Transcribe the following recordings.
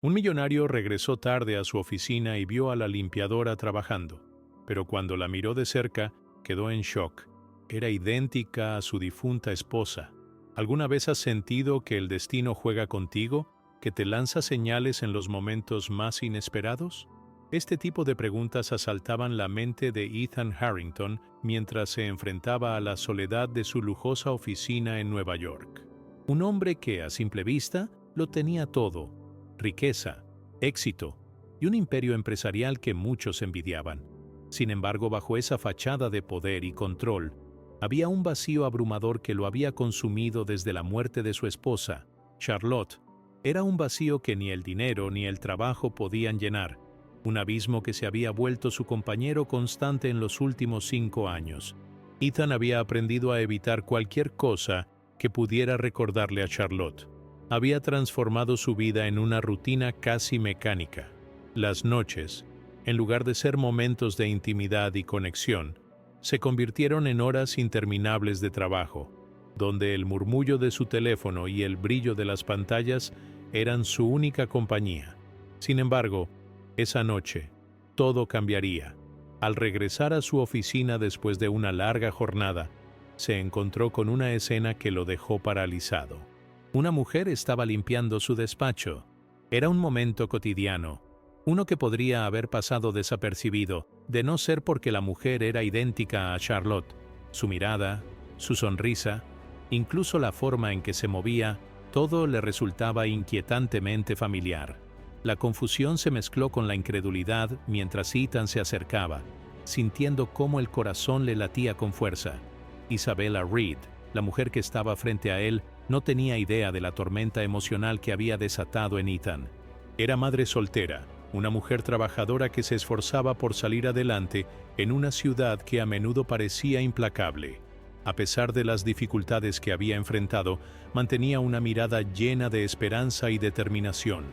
Un millonario regresó tarde a su oficina y vio a la limpiadora trabajando, pero cuando la miró de cerca, quedó en shock. Era idéntica a su difunta esposa. ¿Alguna vez has sentido que el destino juega contigo, que te lanza señales en los momentos más inesperados? Este tipo de preguntas asaltaban la mente de Ethan Harrington mientras se enfrentaba a la soledad de su lujosa oficina en Nueva York. Un hombre que, a simple vista, lo tenía todo: riqueza, éxito y un imperio empresarial que muchos envidiaban. Sin embargo, bajo esa fachada de poder y control, había un vacío abrumador que lo había consumido desde la muerte de su esposa, Charlotte. Era un vacío que ni el dinero ni el trabajo podían llenar, un abismo que se había vuelto su compañero constante en los últimos 5 años. Ethan había aprendido a evitar cualquier cosa que pudiera recordarle a Charlotte. Había transformado su vida en una rutina casi mecánica. Las noches, en lugar de ser momentos de intimidad y conexión, se convirtieron en horas interminables de trabajo, donde el murmullo de su teléfono y el brillo de las pantallas eran su única compañía. Sin embargo, esa noche, todo cambiaría. Al regresar a su oficina después de una larga jornada, se encontró con una escena que lo dejó paralizado. Una mujer estaba limpiando su despacho. Era un momento cotidiano, uno que podría haber pasado desapercibido, de no ser porque la mujer era idéntica a Charlotte. Su mirada, su sonrisa, incluso la forma en que se movía, todo le resultaba inquietantemente familiar. La confusión se mezcló con la incredulidad mientras Ethan se acercaba, sintiendo cómo el corazón le latía con fuerza. Isabella Reed, la mujer que estaba frente a él, no tenía idea de la tormenta emocional que había desatado en Ethan. Era madre soltera, una mujer trabajadora que se esforzaba por salir adelante en una ciudad que a menudo parecía implacable. A pesar de las dificultades que había enfrentado, mantenía una mirada llena de esperanza y determinación.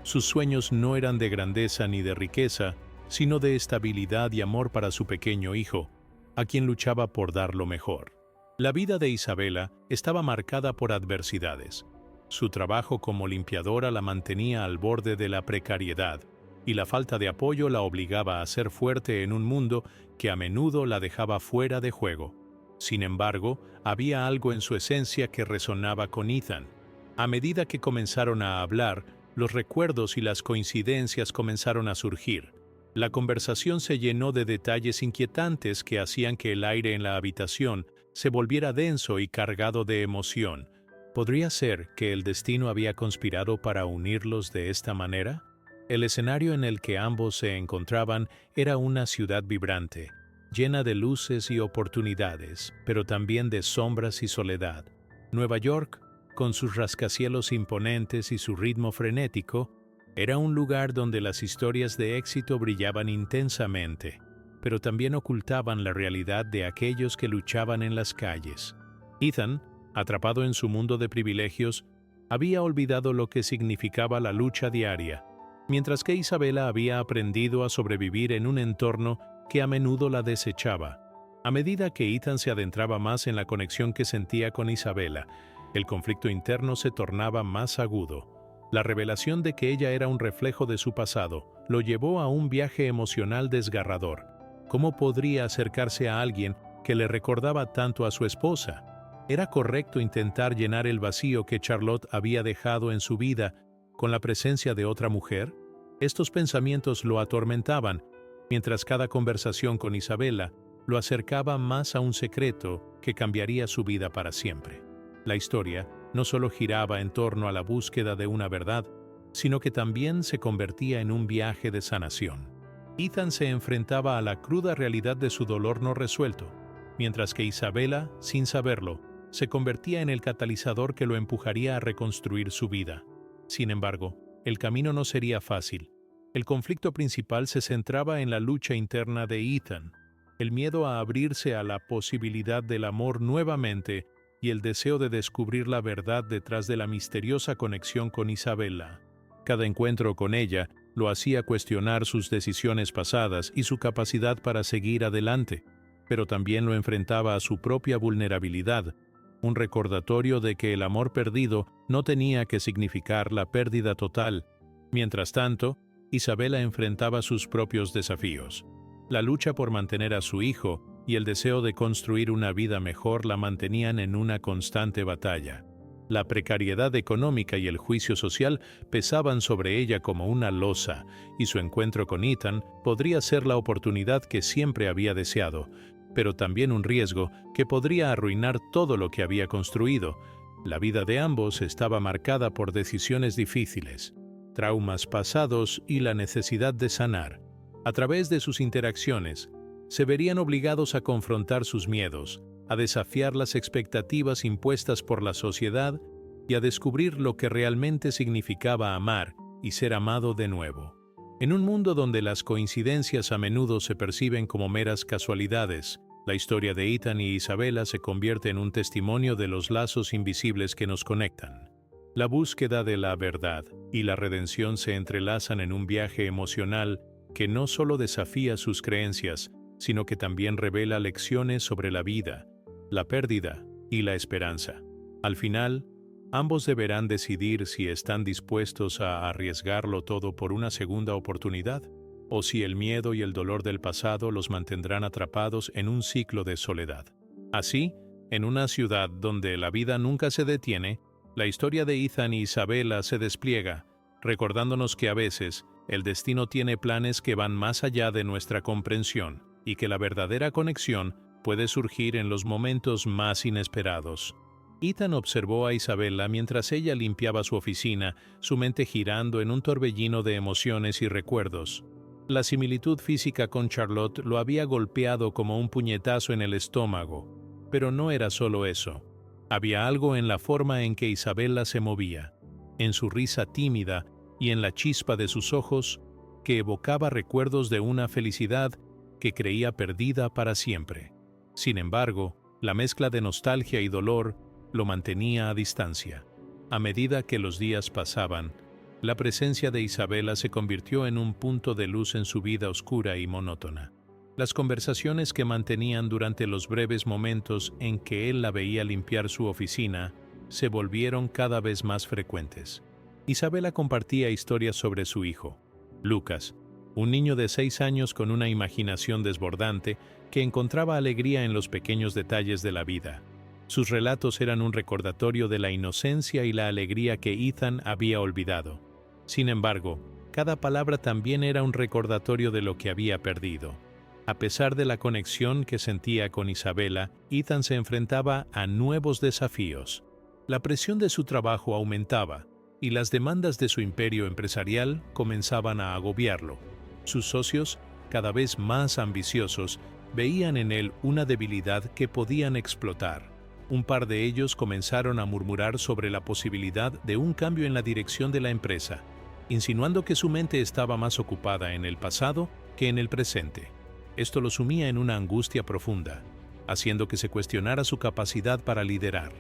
Sus sueños no eran de grandeza ni de riqueza, sino de estabilidad y amor para su pequeño hijo, a quien luchaba por dar lo mejor. La vida de Isabella estaba marcada por adversidades. Su trabajo como limpiadora la mantenía al borde de la precariedad, y la falta de apoyo la obligaba a ser fuerte en un mundo que a menudo la dejaba fuera de juego. Sin embargo, había algo en su esencia que resonaba con Ethan. A medida que comenzaron a hablar, los recuerdos y las coincidencias comenzaron a surgir. La conversación se llenó de detalles inquietantes que hacían que el aire en la habitación se volviera denso y cargado de emoción. ¿Podría ser que el destino había conspirado para unirlos de esta manera? El escenario en el que ambos se encontraban era una ciudad vibrante, llena de luces y oportunidades, pero también de sombras y soledad. Nueva York, con sus rascacielos imponentes y su ritmo frenético, era un lugar donde las historias de éxito brillaban intensamente, pero también ocultaban la realidad de aquellos que luchaban en las calles. Ethan, atrapado en su mundo de privilegios, había olvidado lo que significaba la lucha diaria, mientras que Isabella había aprendido a sobrevivir en un entorno que a menudo la desechaba. A medida que Ethan se adentraba más en la conexión que sentía con Isabella, el conflicto interno se tornaba más agudo. La revelación de que ella era un reflejo de su pasado lo llevó a un viaje emocional desgarrador. ¿Cómo podría acercarse a alguien que le recordaba tanto a su esposa? ¿Era correcto intentar llenar el vacío que Charlotte había dejado en su vida con la presencia de otra mujer? Estos pensamientos lo atormentaban, mientras cada conversación con Isabella lo acercaba más a un secreto que cambiaría su vida para siempre. La historia no solo giraba en torno a la búsqueda de una verdad, sino que también se convertía en un viaje de sanación. Ethan se enfrentaba a la cruda realidad de su dolor no resuelto, mientras que Isabella, sin saberlo, se convertía en el catalizador que lo empujaría a reconstruir su vida. Sin embargo, el camino no sería fácil. El conflicto principal se centraba en la lucha interna de Ethan, el miedo a abrirse a la posibilidad del amor nuevamente y el deseo de descubrir la verdad detrás de la misteriosa conexión con Isabella. Cada encuentro con ella lo hacía cuestionar sus decisiones pasadas y su capacidad para seguir adelante, pero también lo enfrentaba a su propia vulnerabilidad, un recordatorio de que el amor perdido no tenía que significar la pérdida total, Mientras tanto, Isabela enfrentaba sus propios desafíos. La lucha por mantener a su hijo y el deseo de construir una vida mejor la mantenían en una constante batalla. La precariedad económica y el juicio social pesaban sobre ella como una losa, y su encuentro con Ethan podría ser la oportunidad que siempre había deseado, pero también un riesgo que podría arruinar todo lo que había construido. La vida de ambos estaba marcada por decisiones difíciles, traumas pasados y la necesidad de sanar. A través de sus interacciones, se verían obligados a confrontar sus miedos, a desafiar las expectativas impuestas por la sociedad y a descubrir lo que realmente significaba amar y ser amado de nuevo. En un mundo donde las coincidencias a menudo se perciben como meras casualidades, la historia de Ethan y Isabela se convierte en un testimonio de los lazos invisibles que nos conectan. La búsqueda de la verdad y la redención se entrelazan en un viaje emocional que no solo desafía sus creencias, sino que también revela lecciones sobre la vida, la pérdida y la esperanza. Al final, ambos deberán decidir si están dispuestos a arriesgarlo todo por una segunda oportunidad, o si el miedo y el dolor del pasado los mantendrán atrapados en un ciclo de soledad. Así, en una ciudad donde la vida nunca se detiene, la historia de Ethan y Isabela se despliega, recordándonos que a veces el destino tiene planes que van más allá de nuestra comprensión y que la verdadera conexión puede surgir en los momentos más inesperados. Ethan observó a Isabela mientras ella limpiaba su oficina, su mente girando en un torbellino de emociones y recuerdos. La similitud física con Charlotte lo había golpeado como un puñetazo en el estómago, pero no era solo eso. Había algo en la forma en que Isabela se movía, en su risa tímida y en la chispa de sus ojos, que evocaba recuerdos de una felicidad que creía perdida para siempre. Sin embargo, la mezcla de nostalgia y dolor lo mantenía a distancia. A medida que los días pasaban, la presencia de Isabela se convirtió en un punto de luz en su vida oscura y monótona. Las conversaciones que mantenían durante los breves momentos en que él la veía limpiar su oficina se volvieron cada vez más frecuentes. Isabela compartía historias sobre su hijo, Lucas, un niño de 6 años con una imaginación desbordante que encontraba alegría en los pequeños detalles de la vida. Sus relatos eran un recordatorio de la inocencia y la alegría que Ethan había olvidado. Sin embargo, cada palabra también era un recordatorio de lo que había perdido. A pesar de la conexión que sentía con Isabela, Ethan se enfrentaba a nuevos desafíos. La presión de su trabajo aumentaba, y las demandas de su imperio empresarial comenzaban a agobiarlo. Sus socios, cada vez más ambiciosos, veían en él una debilidad que podían explotar. Un par de ellos comenzaron a murmurar sobre la posibilidad de un cambio en la dirección de la empresa, insinuando que su mente estaba más ocupada en el pasado que en el presente. Esto lo sumía en una angustia profunda, haciendo que se cuestionara su capacidad para liderar.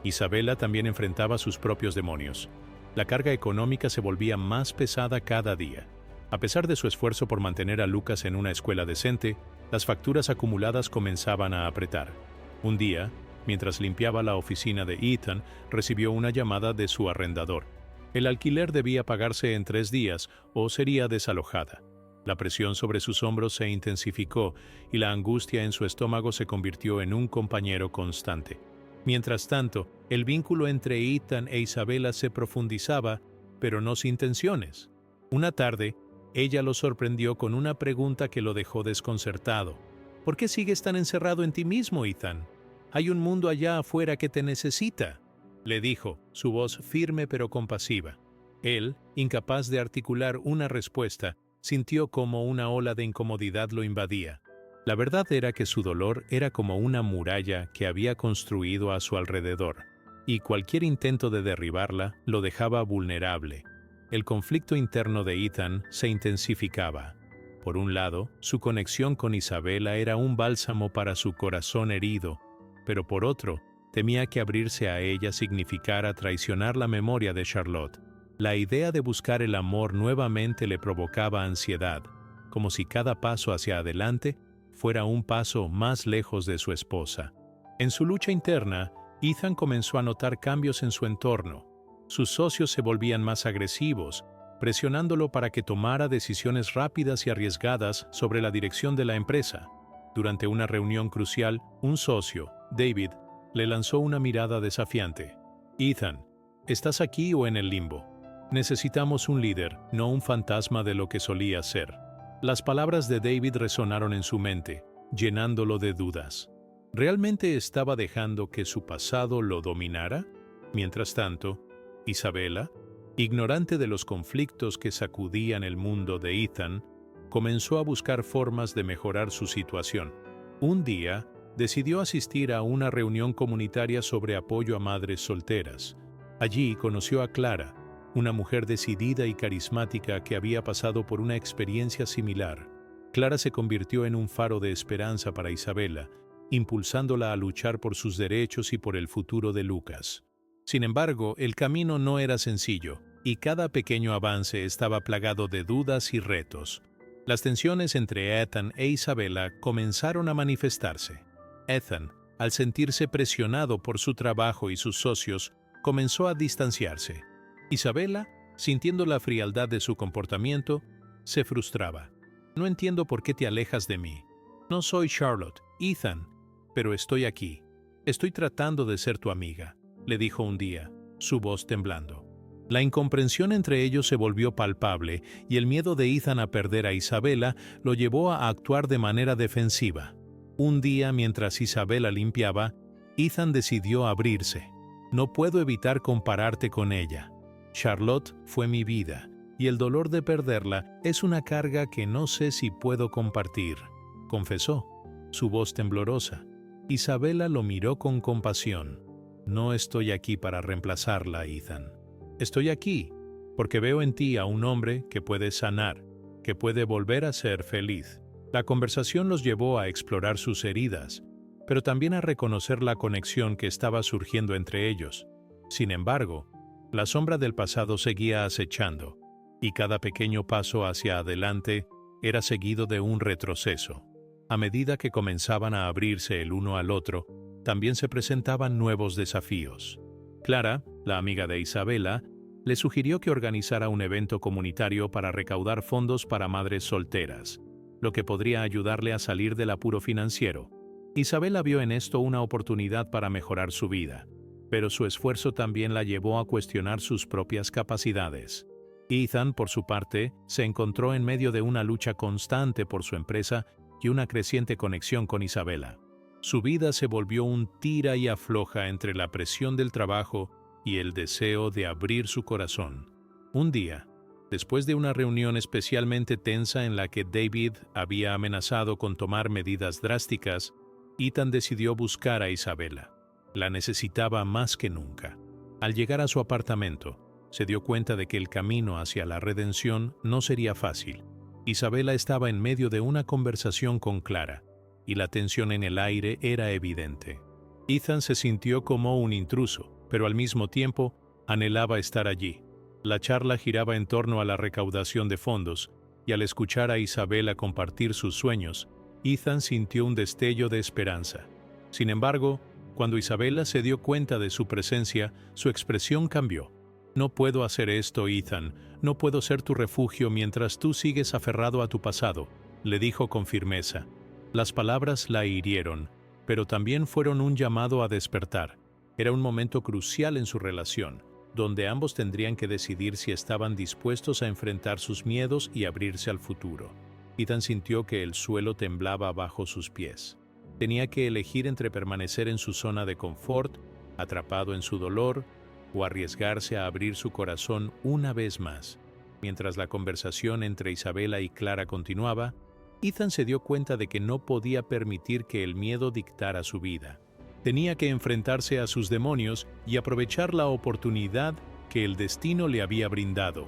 Isabela también enfrentaba sus propios demonios. La carga económica se volvía más pesada cada día. A pesar de su esfuerzo por mantener a Lucas en una escuela decente, las facturas acumuladas comenzaban a apretar. Un día, mientras limpiaba la oficina de Ethan, recibió una llamada de su arrendador. El alquiler debía pagarse en 3 días o sería desalojada. La presión sobre sus hombros se intensificó y la angustia en su estómago se convirtió en un compañero constante. Mientras tanto, el vínculo entre Ethan e Isabela se profundizaba, pero no sin tensiones. Una tarde, ella lo sorprendió con una pregunta que lo dejó desconcertado. ¿Por qué sigues tan encerrado en ti mismo, Ethan? Hay un mundo allá afuera que te necesita, le dijo, su voz firme pero compasiva. Él, incapaz de articular una respuesta, sintió como una ola de incomodidad lo invadía. La verdad era que su dolor era como una muralla que había construido a su alrededor, y cualquier intento de derribarla lo dejaba vulnerable. El conflicto interno de Ethan se intensificaba. Por un lado, su conexión con Isabela era un bálsamo para su corazón herido, pero por otro, temía que abrirse a ella significara traicionar la memoria de Charlotte. La idea de buscar el amor nuevamente le provocaba ansiedad, como si cada paso hacia adelante fuera un paso más lejos de su esposa. En su lucha interna, Ethan comenzó a notar cambios en su entorno. Sus socios se volvían más agresivos, presionándolo para que tomara decisiones rápidas y arriesgadas sobre la dirección de la empresa. Durante una reunión crucial, un socio, David, le lanzó una mirada desafiante. Ethan, ¿estás aquí o en el limbo? Necesitamos un líder, no un fantasma de lo que solía ser. Las palabras de David resonaron en su mente, llenándolo de dudas. ¿Realmente estaba dejando que su pasado lo dominara? Mientras tanto, Isabela, ignorante de los conflictos que sacudían el mundo de Ethan, comenzó a buscar formas de mejorar su situación. Un día, decidió asistir a una reunión comunitaria sobre apoyo a madres solteras. Allí conoció a Clara, una mujer decidida y carismática que había pasado por una experiencia similar. Clara se convirtió en un faro de esperanza para Isabela, impulsándola a luchar por sus derechos y por el futuro de Lucas. Sin embargo, el camino no era sencillo, y cada pequeño avance estaba plagado de dudas y retos. Las tensiones entre Ethan e Isabela comenzaron a manifestarse. Ethan, al sentirse presionado por su trabajo y sus socios, comenzó a distanciarse. Isabela, sintiendo la frialdad de su comportamiento, se frustraba. No entiendo por qué te alejas de mí. No soy Charlotte, Ethan, pero estoy aquí. Estoy tratando de ser tu amiga, le dijo un día, su voz temblando. La incomprensión entre ellos se volvió palpable y el miedo de Ethan a perder a Isabela lo llevó a actuar de manera defensiva. Un día, mientras Isabela limpiaba, Ethan decidió abrirse. No puedo evitar compararte con ella. Charlotte fue mi vida, y el dolor de perderla es una carga que no sé si puedo compartir, confesó, su voz temblorosa. Isabela lo miró con compasión. No estoy aquí para reemplazarla, Ethan. Estoy aquí porque veo en ti a un hombre que puede sanar, que puede volver a ser feliz. La conversación los llevó a explorar sus heridas, pero también a reconocer la conexión que estaba surgiendo entre ellos. Sin embargo, la sombra del pasado seguía acechando, y cada pequeño paso hacia adelante era seguido de un retroceso. A medida que comenzaban a abrirse el uno al otro, también se presentaban nuevos desafíos. Clara, la amiga de Isabela, le sugirió que organizara un evento comunitario para recaudar fondos para madres solteras, lo que podría ayudarle a salir del apuro financiero. Isabela vio en esto una oportunidad para mejorar su vida, pero su esfuerzo también la llevó a cuestionar sus propias capacidades. Ethan, por su parte, se encontró en medio de una lucha constante por su empresa y una creciente conexión con Isabela. Su vida se volvió un tira y afloja entre la presión del trabajo y el deseo de abrir su corazón. Un día, después de una reunión especialmente tensa en la que David había amenazado con tomar medidas drásticas, Ethan decidió buscar a Isabela. La necesitaba más que nunca. Al llegar a su apartamento, se dio cuenta de que el camino hacia la redención no sería fácil. Isabela estaba en medio de una conversación con Clara, y la tensión en el aire era evidente. Ethan se sintió como un intruso, pero al mismo tiempo anhelaba estar allí. La charla giraba en torno a la recaudación de fondos, y al escuchar a Isabela compartir sus sueños, Ethan sintió un destello de esperanza. Sin embargo, cuando Isabela se dio cuenta de su presencia, su expresión cambió. No puedo hacer esto, Ethan. No puedo ser tu refugio mientras tú sigues aferrado a tu pasado, le dijo con firmeza. Las palabras la hirieron, pero también fueron un llamado a despertar. Era un momento crucial en su relación, donde ambos tendrían que decidir si estaban dispuestos a enfrentar sus miedos y abrirse al futuro. Ethan sintió que el suelo temblaba bajo sus pies. Tenía que elegir entre permanecer en su zona de confort, atrapado en su dolor, o arriesgarse a abrir su corazón una vez más. Mientras la conversación entre Isabela y Clara continuaba, Ethan se dio cuenta de que no podía permitir que el miedo dictara su vida. Tenía que enfrentarse a sus demonios y aprovechar la oportunidad que el destino le había brindado.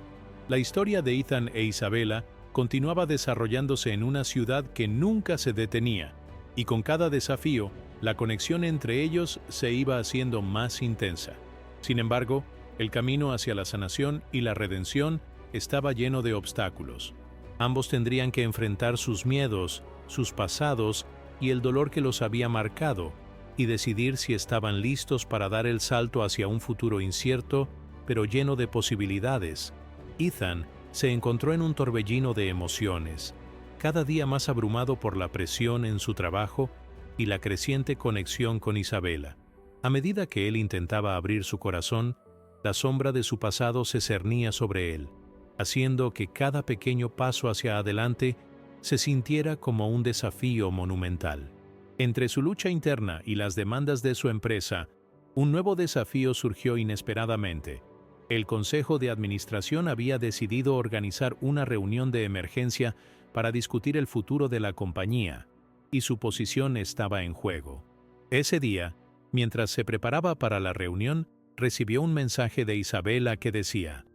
La historia de Ethan e Isabela continuaba desarrollándose en una ciudad que nunca se detenía, y con cada desafío, la conexión entre ellos se iba haciendo más intensa. Sin embargo, el camino hacia la sanación y la redención estaba lleno de obstáculos. Ambos tendrían que enfrentar sus miedos, sus pasados y el dolor que los había marcado, y decidir si estaban listos para dar el salto hacia un futuro incierto, pero lleno de posibilidades. Ethan se encontró en un torbellino de emociones, cada día más abrumado por la presión en su trabajo y la creciente conexión con Isabela. A medida que él intentaba abrir su corazón, la sombra de su pasado se cernía sobre él, haciendo que cada pequeño paso hacia adelante se sintiera como un desafío monumental. Entre su lucha interna y las demandas de su empresa, un nuevo desafío surgió inesperadamente. El Consejo de Administración había decidido organizar una reunión de emergencia para discutir el futuro de la compañía, y su posición estaba en juego. Ese día, mientras se preparaba para la reunión, recibió un mensaje de Isabela que decía: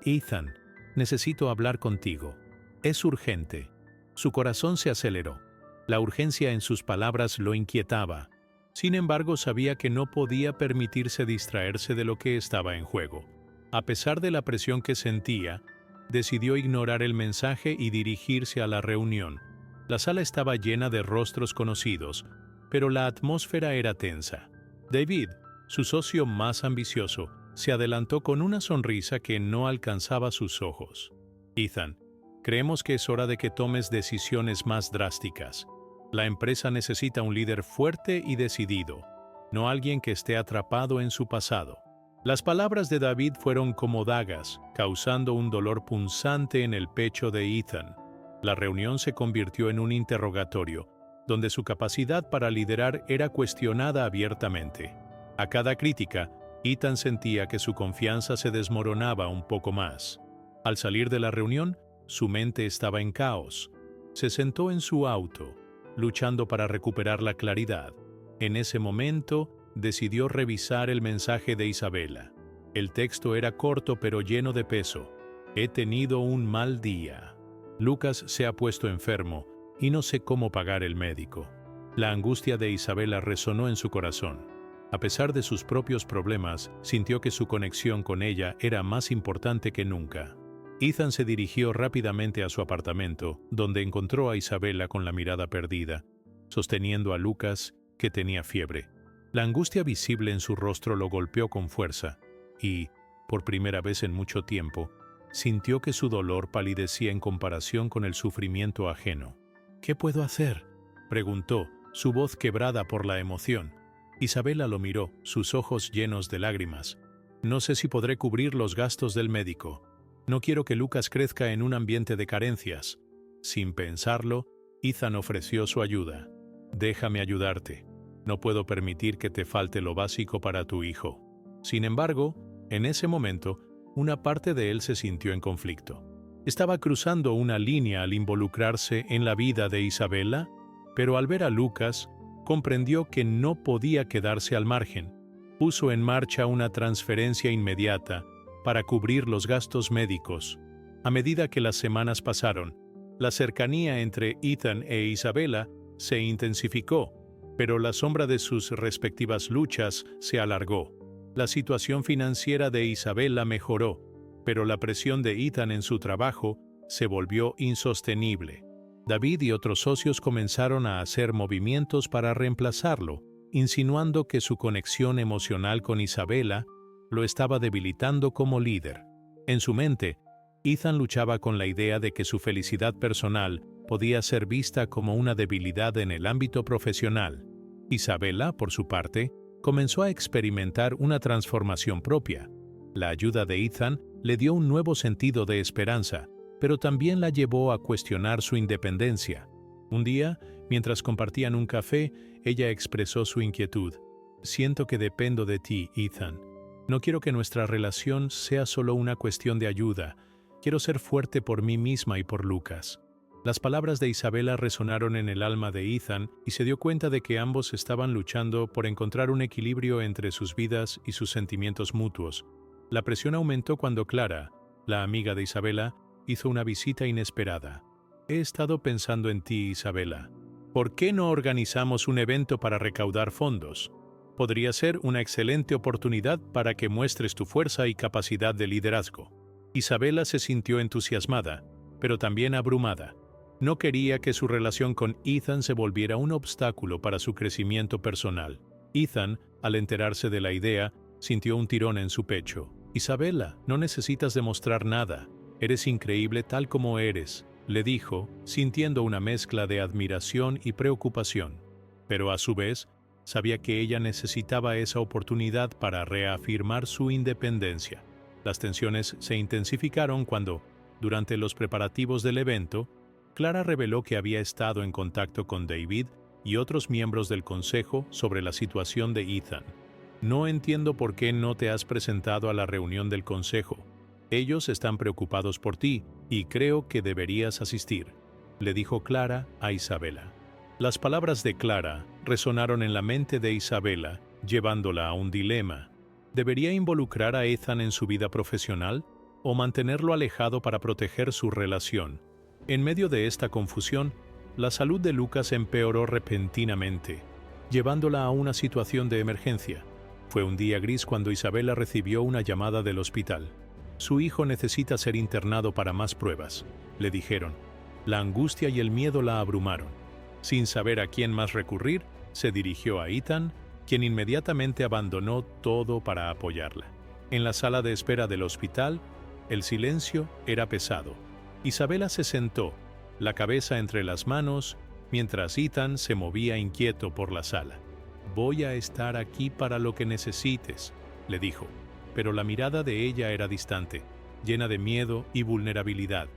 «Ethan, necesito hablar contigo. Es urgente». Su corazón se aceleró. La urgencia en sus palabras lo inquietaba. Sin embargo, sabía que no podía permitirse distraerse de lo que estaba en juego. A pesar de la presión que sentía, decidió ignorar el mensaje y dirigirse a la reunión. La sala estaba llena de rostros conocidos, pero la atmósfera era tensa. David, su socio más ambicioso, se adelantó con una sonrisa que no alcanzaba sus ojos. «Ethan, creemos que es hora de que tomes decisiones más drásticas. La empresa necesita un líder fuerte y decidido, no alguien que esté atrapado en su pasado». Las palabras de David fueron como dagas, causando un dolor punzante en el pecho de Ethan. La reunión se convirtió en un interrogatorio, donde su capacidad para liderar era cuestionada abiertamente. A cada crítica, Ethan sentía que su confianza se desmoronaba un poco más. Al salir de la reunión, su mente estaba en caos. Se sentó en su auto, luchando para recuperar la claridad. En ese momento, decidió revisar el mensaje de Isabela. El texto era corto pero lleno de peso. «He tenido un mal día. Lucas se ha puesto enfermo y no sé cómo pagar el médico». La angustia de Isabela resonó en su corazón. A pesar de sus propios problemas, sintió que su conexión con ella era más importante que nunca. Ethan se dirigió rápidamente a su apartamento, donde encontró a Isabela con la mirada perdida, sosteniendo a Lucas, que tenía fiebre. La angustia visible en su rostro lo golpeó con fuerza, y, por primera vez en mucho tiempo, sintió que su dolor palidecía en comparación con el sufrimiento ajeno. «¿Qué puedo hacer?», preguntó, su voz quebrada por la emoción. Isabela lo miró, sus ojos llenos de lágrimas. «No sé si podré cubrir los gastos del médico. No quiero que Lucas crezca en un ambiente de carencias». Sin pensarlo, Ethan ofreció su ayuda. «Déjame ayudarte. No puedo permitir que te falte lo básico para tu hijo». Sin embargo, en ese momento, una parte de él se sintió en conflicto. Estaba cruzando una línea al involucrarse en la vida de Isabela, pero al ver a Lucas, comprendió que no podía quedarse al margen. Puso en marcha una transferencia inmediata para cubrir los gastos médicos. A medida que las semanas pasaron, la cercanía entre Ethan e Isabela se intensificó, pero la sombra de sus respectivas luchas se alargó. La situación financiera de Isabela mejoró, pero la presión de Ethan en su trabajo se volvió insostenible. David y otros socios comenzaron a hacer movimientos para reemplazarlo, insinuando que su conexión emocional con Isabela lo estaba debilitando como líder. En su mente, Ethan luchaba con la idea de que su felicidad personal podía ser vista como una debilidad en el ámbito profesional. Isabela, por su parte, comenzó a experimentar una transformación propia. La ayuda de Ethan le dio un nuevo sentido de esperanza, pero también la llevó a cuestionar su independencia. Un día, mientras compartían un café, ella expresó su inquietud. «Siento que dependo de ti, Ethan. No quiero que nuestra relación sea solo una cuestión de ayuda. Quiero ser fuerte por mí misma y por Lucas». Las palabras de Isabela resonaron en el alma de Ethan y se dio cuenta de que ambos estaban luchando por encontrar un equilibrio entre sus vidas y sus sentimientos mutuos. La presión aumentó cuando Clara, la amiga de Isabela, hizo una visita inesperada. «He estado pensando en ti, Isabela. ¿Por qué no organizamos un evento para recaudar fondos? Podría ser una excelente oportunidad para que muestres tu fuerza y capacidad de liderazgo». Isabela se sintió entusiasmada, pero también abrumada. No quería que su relación con Ethan se volviera un obstáculo para su crecimiento personal. Ethan, al enterarse de la idea, sintió un tirón en su pecho. «Isabela, no necesitas demostrar nada. Eres increíble tal como eres, le dijo, sintiendo una mezcla de admiración y preocupación. Pero a su vez, sabía que ella necesitaba esa oportunidad para reafirmar su independencia. Las tensiones se intensificaron cuando, durante los preparativos del evento, Clara reveló que había estado en contacto con David y otros miembros del consejo sobre la situación de Ethan. No entiendo por qué no te has presentado a la reunión del consejo. Ellos están preocupados por ti y creo que deberías asistir, le dijo Clara a Isabela. Las palabras de Clara resonaron en la mente de Isabela, llevándola a un dilema. ¿Debería involucrar a Ethan en su vida profesional o mantenerlo alejado para proteger su relación? En medio de esta confusión, la salud de Lucas empeoró repentinamente, llevándola a una situación de emergencia. Fue un día gris cuando Isabela recibió una llamada del hospital. Su hijo necesita ser internado para más pruebas, le dijeron. La angustia y el miedo la abrumaron. Sin saber a quién más recurrir, se dirigió a Ethan, quien inmediatamente abandonó todo para apoyarla. En la sala de espera del hospital, el silencio era pesado. Isabela se sentó, la cabeza entre las manos, mientras Ethan se movía inquieto por la sala. «Voy a estar aquí para lo que necesites», le dijo. Pero la mirada de ella era distante, llena de miedo y vulnerabilidad.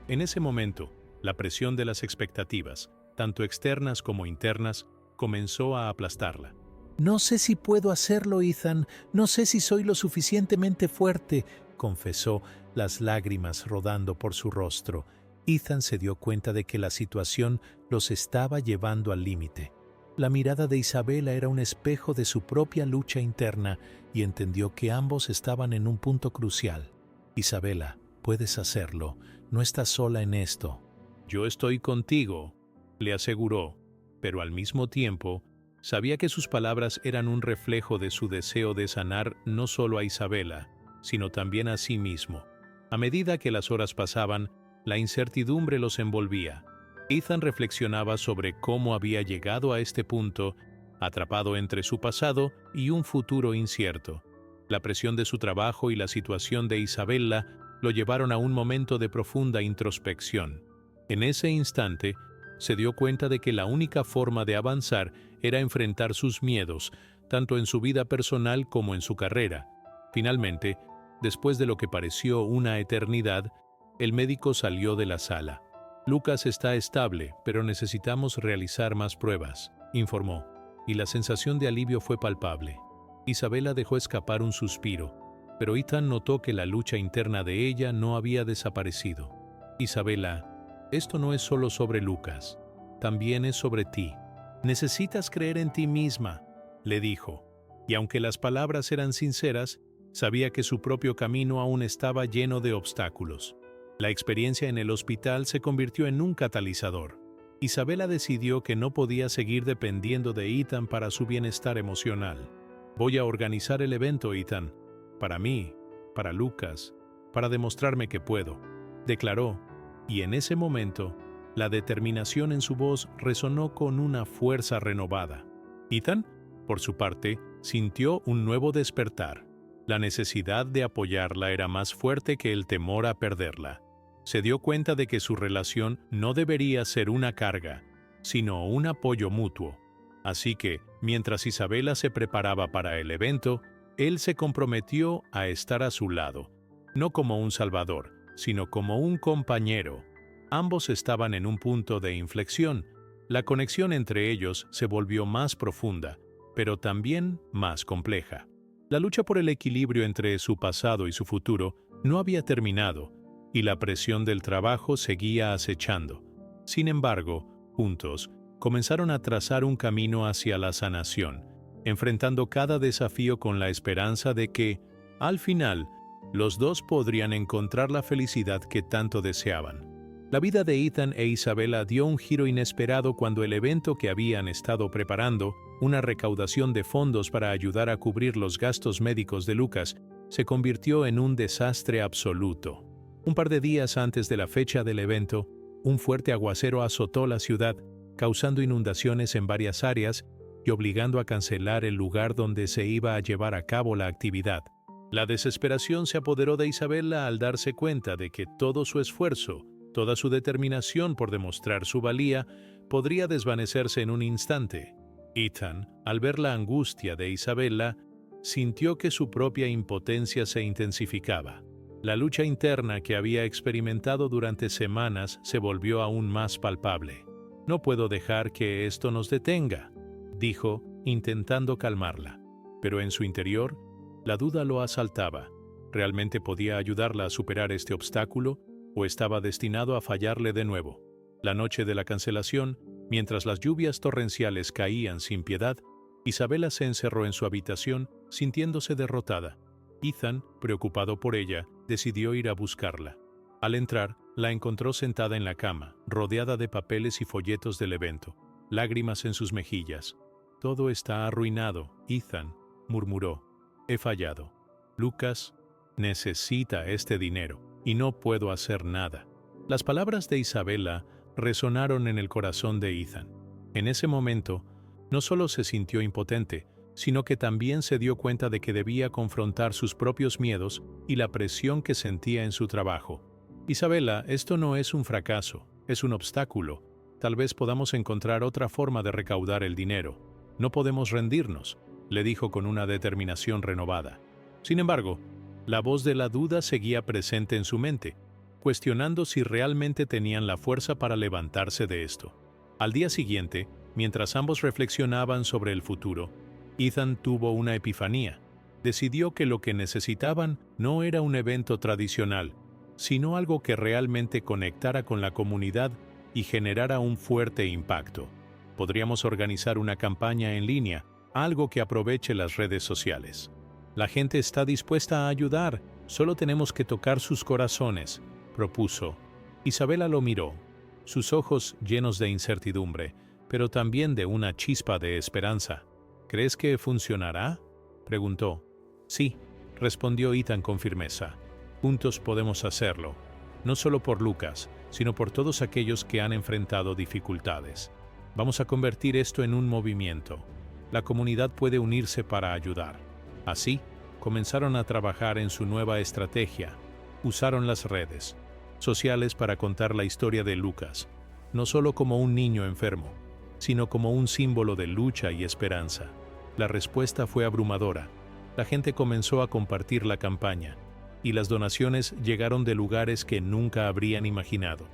En ese momento, la presión de las expectativas, tanto externas como internas, comenzó a aplastarla. «No sé si puedo hacerlo, Ethan. No sé si soy lo suficientemente fuerte», confesó, las lágrimas rodando por su rostro. Ethan se dio cuenta de que la situación los estaba llevando al límite. La mirada de Isabela era un espejo de su propia lucha interna y entendió que ambos estaban en un punto crucial. «Isabela, puedes hacerlo. No estás sola en esto». «Yo estoy contigo», le aseguró, pero al mismo tiempo sabía que sus palabras eran un reflejo de su deseo de sanar no solo a Isabela, sino también a sí mismo. A medida que las horas pasaban, la incertidumbre los envolvía. Ethan reflexionaba sobre cómo había llegado a este punto, atrapado entre su pasado y un futuro incierto. La presión de su trabajo y la situación de Isabela lo llevaron a un momento de profunda introspección. En ese instante, se dio cuenta de que la única forma de avanzar era enfrentar sus miedos, tanto en su vida personal como en su carrera. Finalmente, después de lo que pareció una eternidad, el médico salió de la sala. «Lucas está estable, pero necesitamos realizar más pruebas», informó, y la sensación de alivio fue palpable. Isabela dejó escapar un suspiro, pero Ethan notó que la lucha interna de ella no había desaparecido. «Isabela, esto no es solo sobre Lucas, también es sobre ti. Necesitas creer en ti misma», le dijo, y aunque las palabras eran sinceras, sabía que su propio camino aún estaba lleno de obstáculos. La experiencia en el hospital se convirtió en un catalizador. Isabela decidió que no podía seguir dependiendo de Ethan para su bienestar emocional. «Voy a organizar el evento, Ethan. Para mí, para Lucas, para demostrarme que puedo», declaró, y en ese momento, la determinación en su voz resonó con una fuerza renovada. Ethan, por su parte, sintió un nuevo despertar. La necesidad de apoyarla era más fuerte que el temor a perderla. Se dio cuenta de que su relación no debería ser una carga, sino un apoyo mutuo. Así que, mientras Isabela se preparaba para el evento, él se comprometió a estar a su lado, no como un salvador, sino como un compañero. Ambos estaban en un punto de inflexión. La conexión entre ellos se volvió más profunda, pero también más compleja. La lucha por el equilibrio entre su pasado y su futuro no había terminado, y la presión del trabajo seguía acechando. Sin embargo, juntos, comenzaron a trazar un camino hacia la sanación, enfrentando cada desafío con la esperanza de que, al final, los dos podrían encontrar la felicidad que tanto deseaban. La vida de Ethan e Isabela dio un giro inesperado cuando el evento que habían estado preparando, una recaudación de fondos para ayudar a cubrir los gastos médicos de Lucas, se convirtió en un desastre absoluto. Un par de días antes de la fecha del evento, un fuerte aguacero azotó la ciudad, causando inundaciones en varias áreas y obligando a cancelar el lugar donde se iba a llevar a cabo la actividad. La desesperación se apoderó de Isabela al darse cuenta de que todo su esfuerzo, toda su determinación por demostrar su valía, podría desvanecerse en un instante. Ethan, al ver la angustia de Isabela, sintió que su propia impotencia se intensificaba. La lucha interna que había experimentado durante semanas se volvió aún más palpable. «No puedo dejar que esto nos detenga», dijo, intentando calmarla. Pero en su interior, la duda lo asaltaba. ¿Realmente podía ayudarla a superar este obstáculo o estaba destinado a fallarle de nuevo? La noche de la cancelación, mientras las lluvias torrenciales caían sin piedad, Isabela se encerró en su habitación sintiéndose derrotada. Ethan, preocupado por ella, decidió ir a buscarla. Al entrar, la encontró sentada en la cama, rodeada de papeles y folletos del evento, lágrimas en sus mejillas. «Todo está arruinado», Ethan murmuró. «He fallado. Lucas necesita este dinero y no puedo hacer nada». Las palabras de Isabela resonaron en el corazón de Ethan. En ese momento, no solo se sintió impotente, sino que también se dio cuenta de que debía confrontar sus propios miedos y la presión que sentía en su trabajo. «Isabela, esto no es un fracaso, es un obstáculo. Tal vez podamos encontrar otra forma de recaudar el dinero. No podemos rendirnos», le dijo con una determinación renovada. Sin embargo, la voz de la duda seguía presente en su mente, cuestionando si realmente tenían la fuerza para levantarse de esto. Al día siguiente, mientras ambos reflexionaban sobre el futuro, Ethan tuvo una epifanía. Decidió que lo que necesitaban no era un evento tradicional, sino algo que realmente conectara con la comunidad y generara un fuerte impacto. Podríamos organizar una campaña en línea, algo que aproveche las redes sociales. «La gente está dispuesta a ayudar, solo tenemos que tocar sus corazones», propuso. Isabela lo miró, sus ojos llenos de incertidumbre, pero también de una chispa de esperanza. «¿Crees que funcionará?», preguntó. «Sí», respondió Ethan con firmeza. «Juntos podemos hacerlo, no solo por Lucas, sino por todos aquellos que han enfrentado dificultades. Vamos a convertir esto en un movimiento. La comunidad puede unirse para ayudar». Así, comenzaron a trabajar en su nueva estrategia. Usaron las redes sociales para contar la historia de Lucas, no solo como un niño enfermo, sino como un símbolo de lucha y esperanza. La respuesta fue abrumadora. La gente comenzó a compartir la campaña, y las donaciones llegaron de lugares que nunca habrían imaginado.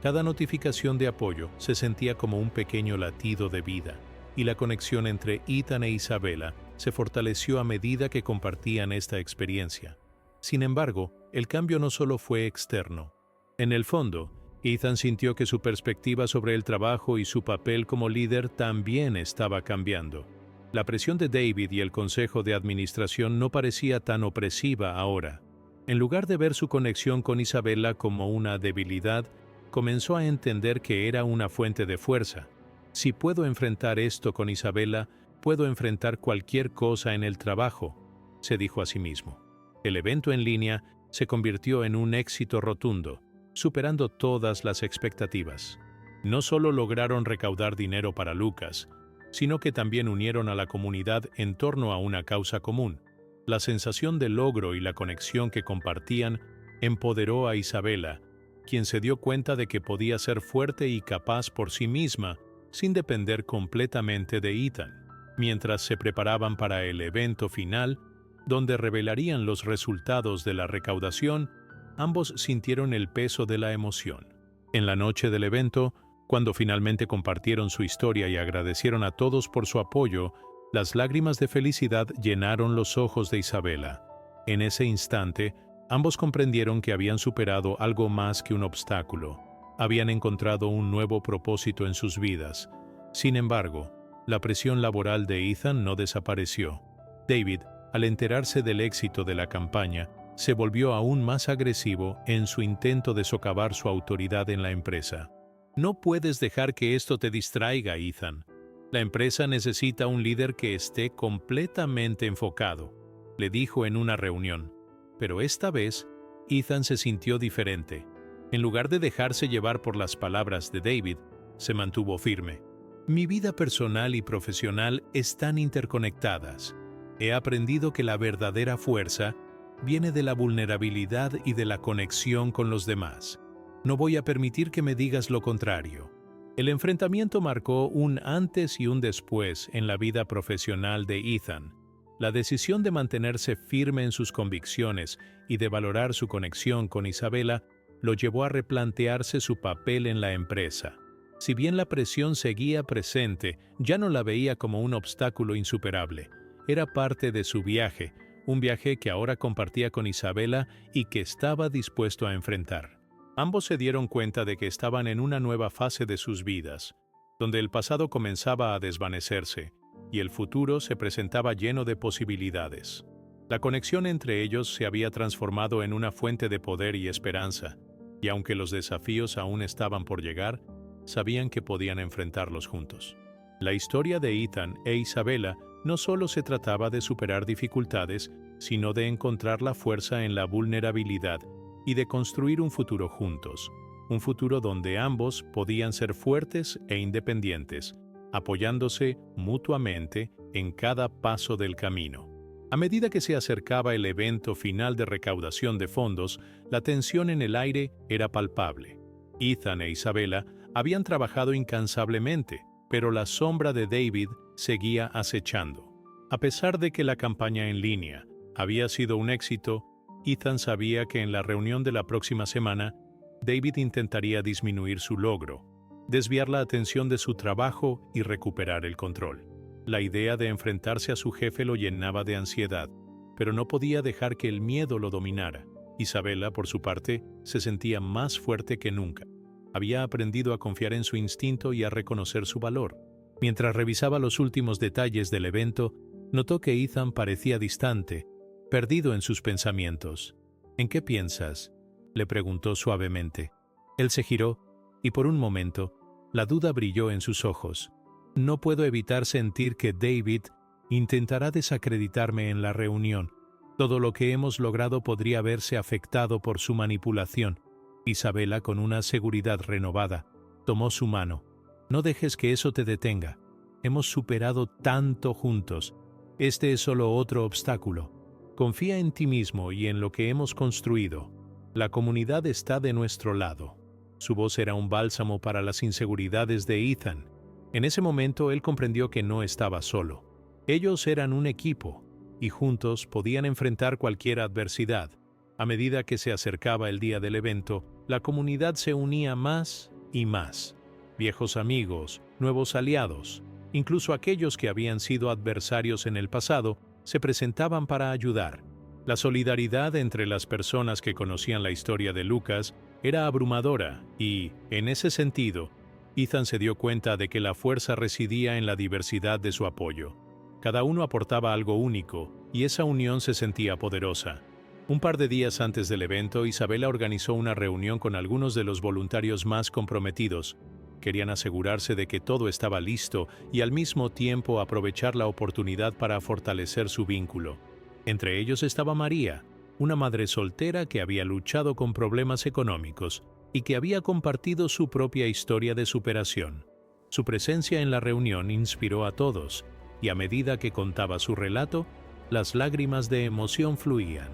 Cada notificación de apoyo se sentía como un pequeño latido de vida, y la conexión entre Ethan e Isabela se fortaleció a medida que compartían esta experiencia. Sin embargo, el cambio no solo fue externo. En el fondo, Ethan sintió que su perspectiva sobre el trabajo y su papel como líder también estaba cambiando. La presión de David y el consejo de administración no parecía tan opresiva ahora. En lugar de ver su conexión con Isabela como una debilidad, comenzó a entender que era una fuente de fuerza. «Si puedo enfrentar esto con Isabela, puedo enfrentar cualquier cosa en el trabajo», se dijo a sí mismo. El evento en línea se convirtió en un éxito rotundo, superando todas las expectativas. No solo lograron recaudar dinero para Lucas, sino que también unieron a la comunidad en torno a una causa común. La sensación de logro y la conexión que compartían empoderó a Isabela, quien se dio cuenta de que podía ser fuerte y capaz por sí misma, sin depender completamente de Ethan. Mientras se preparaban para el evento final, donde revelarían los resultados de la recaudación, ambos sintieron el peso de la emoción. En la noche del evento, cuando finalmente compartieron su historia y agradecieron a todos por su apoyo, las lágrimas de felicidad llenaron los ojos de Isabela. En ese instante, ambos comprendieron que habían superado algo más que un obstáculo. Habían encontrado un nuevo propósito en sus vidas. Sin embargo, la presión laboral de Ethan no desapareció. David, al enterarse del éxito de la campaña, se volvió aún más agresivo en su intento de socavar su autoridad en la empresa. «No puedes dejar que esto te distraiga, Ethan. La empresa necesita un líder que esté completamente enfocado», le dijo en una reunión. Pero esta vez, Ethan se sintió diferente. En lugar de dejarse llevar por las palabras de David, se mantuvo firme. «Mi vida personal y profesional están interconectadas. He aprendido que la verdadera fuerza viene de la vulnerabilidad y de la conexión con los demás. No voy a permitir que me digas lo contrario. El enfrentamiento marcó un antes y un después en la vida profesional de Ethan. La decisión de mantenerse firme en sus convicciones y de valorar su conexión con Isabela lo llevó a replantearse su papel en la empresa. Si bien la presión seguía presente, ya no la veía como un obstáculo insuperable. Era parte de su viaje, un viaje que ahora compartía con Isabela y que estaba dispuesto a enfrentar. Ambos se dieron cuenta de que estaban en una nueva fase de sus vidas, donde el pasado comenzaba a desvanecerse y el futuro se presentaba lleno de posibilidades. La conexión entre ellos se había transformado en una fuente de poder y esperanza, y aunque los desafíos aún estaban por llegar, sabían que podían enfrentarlos juntos. La historia de Ethan e Isabela no solo se trataba de superar dificultades, sino de encontrar la fuerza en la vulnerabilidad y de construir un futuro juntos, un futuro donde ambos podían ser fuertes e independientes, apoyándose mutuamente en cada paso del camino. A medida que se acercaba el evento final de recaudación de fondos, la tensión en el aire era palpable. Ethan e Isabela habían trabajado incansablemente, pero la sombra de David seguía acechando. A pesar de que la campaña en línea había sido un éxito, Ethan sabía que en la reunión de la próxima semana, David intentaría disminuir su logro, desviar la atención de su trabajo y recuperar el control. La idea de enfrentarse a su jefe lo llenaba de ansiedad, pero no podía dejar que el miedo lo dominara. Isabela, por su parte, se sentía más fuerte que nunca. Había aprendido a confiar en su instinto y a reconocer su valor. Mientras revisaba los últimos detalles del evento, notó que Ethan parecía distante, perdido en sus pensamientos. ¿En qué piensas?, le preguntó suavemente. Él se giró, y por un momento, la duda brilló en sus ojos. No puedo evitar sentir que David intentará desacreditarme en la reunión. Todo lo que hemos logrado podría verse afectado por su manipulación. Isabela, con una seguridad renovada, tomó su mano. No dejes que eso te detenga. Hemos superado tanto juntos. Este es solo otro obstáculo. Confía en ti mismo y en lo que hemos construido. La comunidad está de nuestro lado. Su voz era un bálsamo para las inseguridades de Ethan. En ese momento él comprendió que no estaba solo. Ellos eran un equipo, y juntos podían enfrentar cualquier adversidad. A medida que se acercaba el día del evento, la comunidad se unía más y más. Viejos amigos, nuevos aliados, incluso aquellos que habían sido adversarios en el pasado, se presentaban para ayudar. La solidaridad entre las personas que conocían la historia de Lucas era abrumadora y, en ese sentido, Ethan se dio cuenta de que la fuerza residía en la diversidad de su apoyo. Cada uno aportaba algo único y esa unión se sentía poderosa. Un par de días antes del evento, Isabela organizó una reunión con algunos de los voluntarios más comprometidos. Querían asegurarse de que todo estaba listo y al mismo tiempo aprovechar la oportunidad para fortalecer su vínculo. Entre ellos estaba María, una madre soltera que había luchado con problemas económicos y que había compartido su propia historia de superación. Su presencia en la reunión inspiró a todos, y a medida que contaba su relato, las lágrimas de emoción fluían.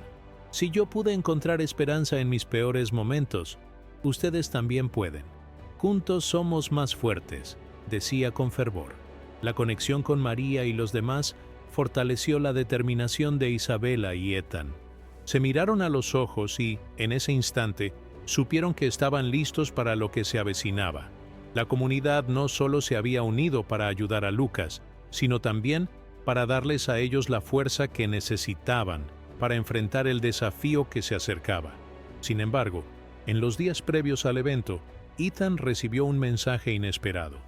Si yo pude encontrar esperanza en mis peores momentos, ustedes también pueden. Juntos somos más fuertes, decía con fervor. La conexión con María y los demás fortaleció la determinación de Isabela y Ethan. Se miraron a los ojos y, en ese instante, supieron que estaban listos para lo que se avecinaba. La comunidad no solo se había unido para ayudar a Lucas, sino también para darles a ellos la fuerza que necesitaban para enfrentar el desafío que se acercaba. Sin embargo, en los días previos al evento, Ethan recibió un mensaje inesperado.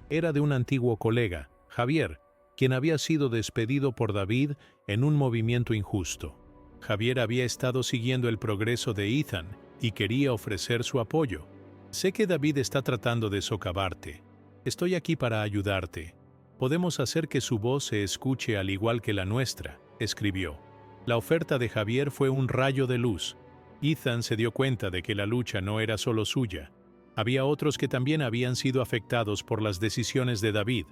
Era de un antiguo colega, Javier, quien había sido despedido por David en un movimiento injusto. Javier había estado siguiendo el progreso de Ethan y quería ofrecer su apoyo. Sé que David está tratando de socavarte. Estoy aquí para ayudarte. Podemos hacer que su voz se escuche al igual que la nuestra, escribió. La oferta de Javier fue un rayo de luz. Ethan se dio cuenta de que la lucha no era solo suya. Había otros que también habían sido afectados por las decisiones de David.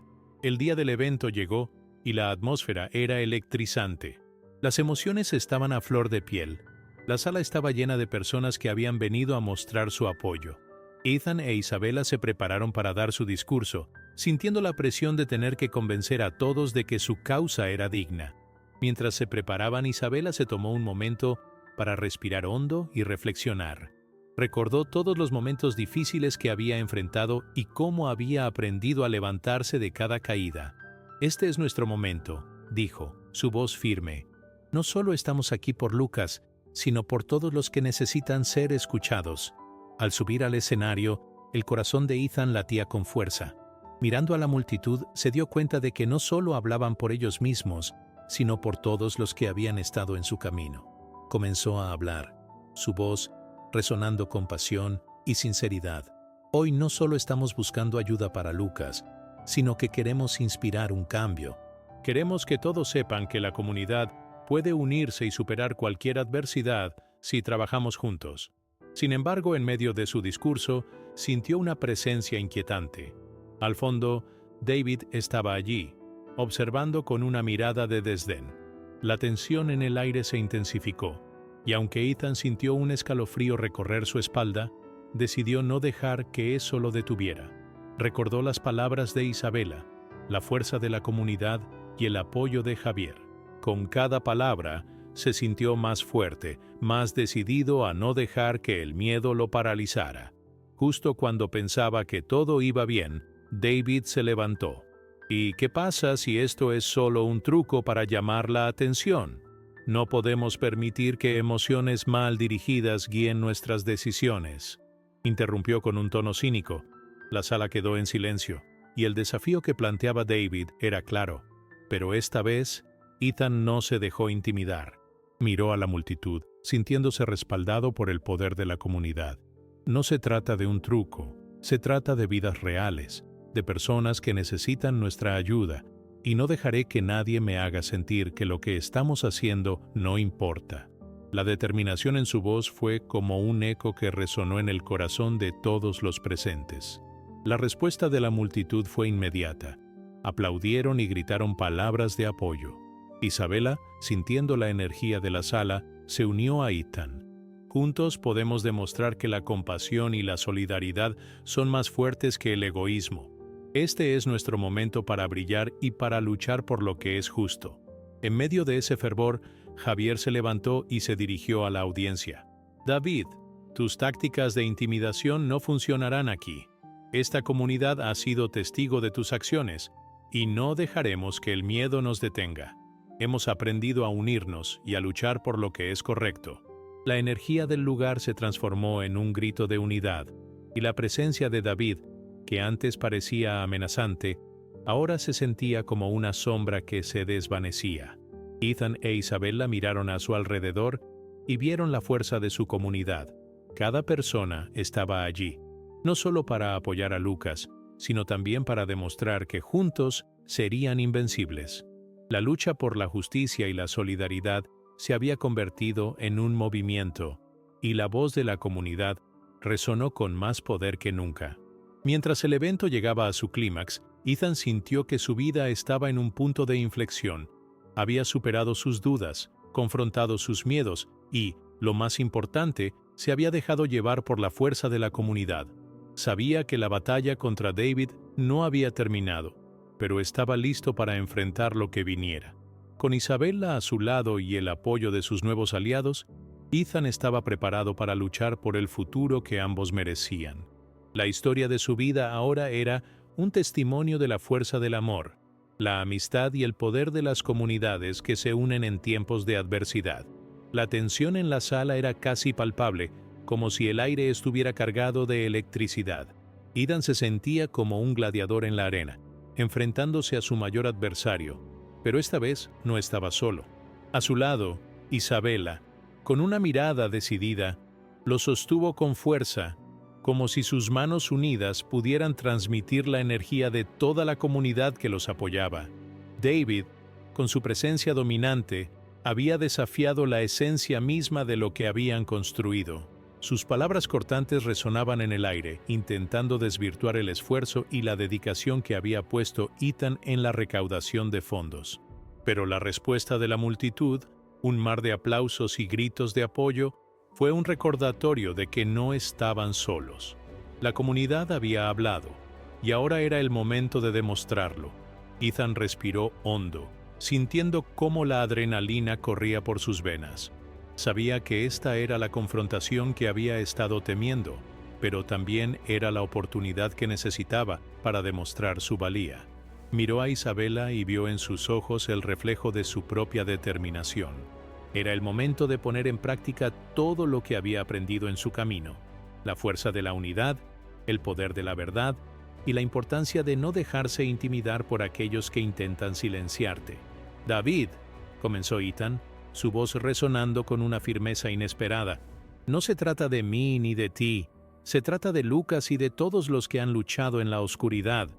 El día del evento llegó y la atmósfera era electrizante. Las emociones estaban a flor de piel. La sala estaba llena de personas que habían venido a mostrar su apoyo. Ethan e Isabella se prepararon para dar su discurso, sintiendo la presión de tener que convencer a todos de que su causa era digna. Mientras se preparaban, Isabella se tomó un momento para respirar hondo y reflexionar. Recordó todos los momentos difíciles que había enfrentado y cómo había aprendido a levantarse de cada caída. «Este es nuestro momento», dijo, su voz firme. «No solo estamos aquí por Lucas, sino por todos los que necesitan ser escuchados». Al subir al escenario, el corazón de Ethan latía con fuerza. Mirando a la multitud, se dio cuenta de que no solo hablaban por ellos mismos, sino por todos los que habían estado en su camino. Comenzó a hablar, su voz resonando con pasión y sinceridad. «Hoy no solo estamos buscando ayuda para Lucas, sino que queremos inspirar un cambio. Queremos que todos sepan que la comunidad puede unirse y superar cualquier adversidad si trabajamos juntos». Sin embargo, en medio de su discurso, sintió una presencia inquietante. Al fondo, David estaba allí, observando con una mirada de desdén. La tensión en el aire se intensificó, y aunque Ethan sintió un escalofrío recorrer su espalda, decidió no dejar que eso lo detuviera. Recordó las palabras de Isabella, la fuerza de la comunidad y el apoyo de Javier. Con cada palabra, se sintió más fuerte, más decidido a no dejar que el miedo lo paralizara. Justo cuando pensaba que todo iba bien, David se levantó. «¿Y qué pasa si esto es solo un truco para llamar la atención? No podemos permitir que emociones mal dirigidas guíen nuestras decisiones», interrumpió con un tono cínico. La sala quedó en silencio, y el desafío que planteaba David era claro. Pero esta vez, Ethan no se dejó intimidar. Miró a la multitud, sintiéndose respaldado por el poder de la comunidad. No se trata de un truco, se trata de vidas reales, de personas que necesitan nuestra ayuda, y no dejaré que nadie me haga sentir que lo que estamos haciendo no importa. La determinación en su voz fue como un eco que resonó en el corazón de todos los presentes. La respuesta de la multitud fue inmediata. Aplaudieron y gritaron palabras de apoyo. Isabella, sintiendo la energía de la sala, se unió a Ethan. Juntos podemos demostrar que la compasión y la solidaridad son más fuertes que el egoísmo. Este es nuestro momento para brillar y para luchar por lo que es justo. En medio de ese fervor, Javier se levantó y se dirigió a la audiencia. «David, tus tácticas de intimidación no funcionarán aquí. Esta comunidad ha sido testigo de tus acciones, y no dejaremos que el miedo nos detenga. Hemos aprendido a unirnos y a luchar por lo que es correcto». La energía del lugar se transformó en un grito de unidad, y la presencia de David, que antes parecía amenazante, ahora se sentía como una sombra que se desvanecía. Ethan e Isabella miraron a su alrededor y vieron la fuerza de su comunidad. Cada persona estaba allí, no solo para apoyar a Lucas, sino también para demostrar que juntos serían invencibles. La lucha por la justicia y la solidaridad se había convertido en un movimiento, y la voz de la comunidad resonó con más poder que nunca. Mientras el evento llegaba a su clímax, Ethan sintió que su vida estaba en un punto de inflexión. Había superado sus dudas, confrontado sus miedos y, lo más importante, se había dejado llevar por la fuerza de la comunidad. Sabía que la batalla contra David no había terminado, pero estaba listo para enfrentar lo que viniera. Con Isabella a su lado y el apoyo de sus nuevos aliados, Ethan estaba preparado para luchar por el futuro que ambos merecían. La historia de su vida ahora era un testimonio de la fuerza del amor, la amistad y el poder de las comunidades que se unen en tiempos de adversidad. La tensión en la sala era casi palpable, como si el aire estuviera cargado de electricidad. Ethan se sentía como un gladiador en la arena, enfrentándose a su mayor adversario, pero esta vez no estaba solo. A su lado, Isabella, con una mirada decidida, lo sostuvo con fuerza, como si sus manos unidas pudieran transmitir la energía de toda la comunidad que los apoyaba. David, con su presencia dominante, había desafiado la esencia misma de lo que habían construido. Sus palabras cortantes resonaban en el aire, intentando desvirtuar el esfuerzo y la dedicación que había puesto Ethan en la recaudación de fondos. Pero la respuesta de la multitud Un mar de aplausos y gritos de apoyo fue un recordatorio de que no estaban solos. La comunidad había hablado, y ahora era el momento de demostrarlo. Ethan respiró hondo, sintiendo cómo la adrenalina corría por sus venas. Sabía que esta era la confrontación que había estado temiendo, pero también era la oportunidad que necesitaba para demostrar su valía. Miró a Isabela y vio en sus ojos el reflejo de su propia determinación. Era el momento de poner en práctica todo lo que había aprendido en su camino: la fuerza de la unidad, el poder de la verdad y la importancia de no dejarse intimidar por aquellos que intentan silenciarte. «David», comenzó Ethan, su voz resonando con una firmeza inesperada, «no se trata de mí ni de ti, se trata de Lucas y de todos los que han luchado en la oscuridad.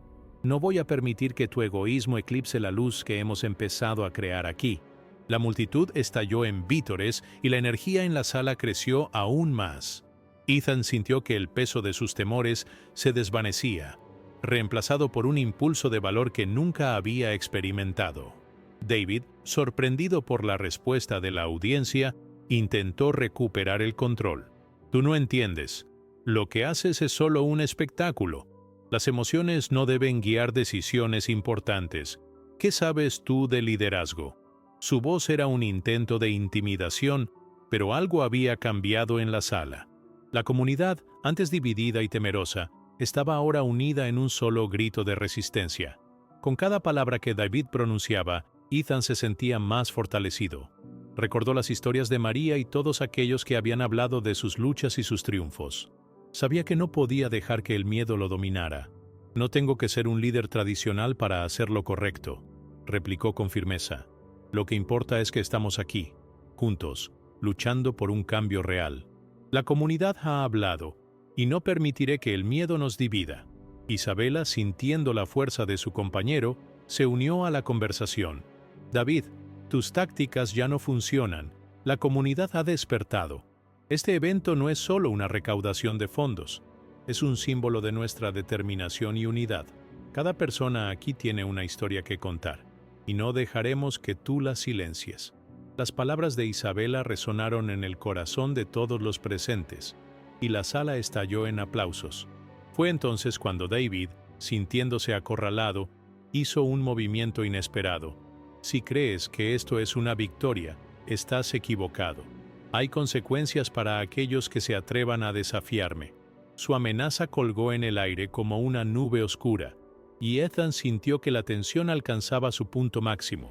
No voy a permitir que tu egoísmo eclipse la luz que hemos empezado a crear aquí». La multitud estalló en vítores y la energía en la sala creció aún más. Ethan sintió que el peso de sus temores se desvanecía, reemplazado por un impulso de valor que nunca había experimentado. David, sorprendido por la respuesta de la audiencia, intentó recuperar el control. «Tú no entiendes. Lo que haces es solo un espectáculo. Las emociones no deben guiar decisiones importantes. ¿Qué sabes tú de liderazgo?». Su voz era un intento de intimidación, pero algo había cambiado en la sala. La comunidad, antes dividida y temerosa, estaba ahora unida en un solo grito de resistencia. Con cada palabra que David pronunciaba, Ethan se sentía más fortalecido. Recordó las historias de María y todos aquellos que habían hablado de sus luchas y sus triunfos. Sabía que no podía dejar que el miedo lo dominara. «No tengo que ser un líder tradicional para hacer lo correcto», replicó con firmeza. «Lo que importa es que estamos aquí, juntos, luchando por un cambio real. La comunidad ha hablado, y no permitiré que el miedo nos divida». Isabela, sintiendo la fuerza de su compañero, se unió a la conversación. «David, tus tácticas ya no funcionan. La comunidad ha despertado. Este evento no es solo una recaudación de fondos, es un símbolo de nuestra determinación y unidad. Cada persona aquí tiene una historia que contar, y no dejaremos que tú la silencies». Las palabras de Isabela resonaron en el corazón de todos los presentes, y la sala estalló en aplausos. Fue entonces cuando David, sintiéndose acorralado, hizo un movimiento inesperado. «Si crees que esto es una victoria, estás equivocado. Hay consecuencias para aquellos que se atrevan a desafiarme». Su amenaza colgó en el aire como una nube oscura, y Ethan sintió que la tensión alcanzaba su punto máximo.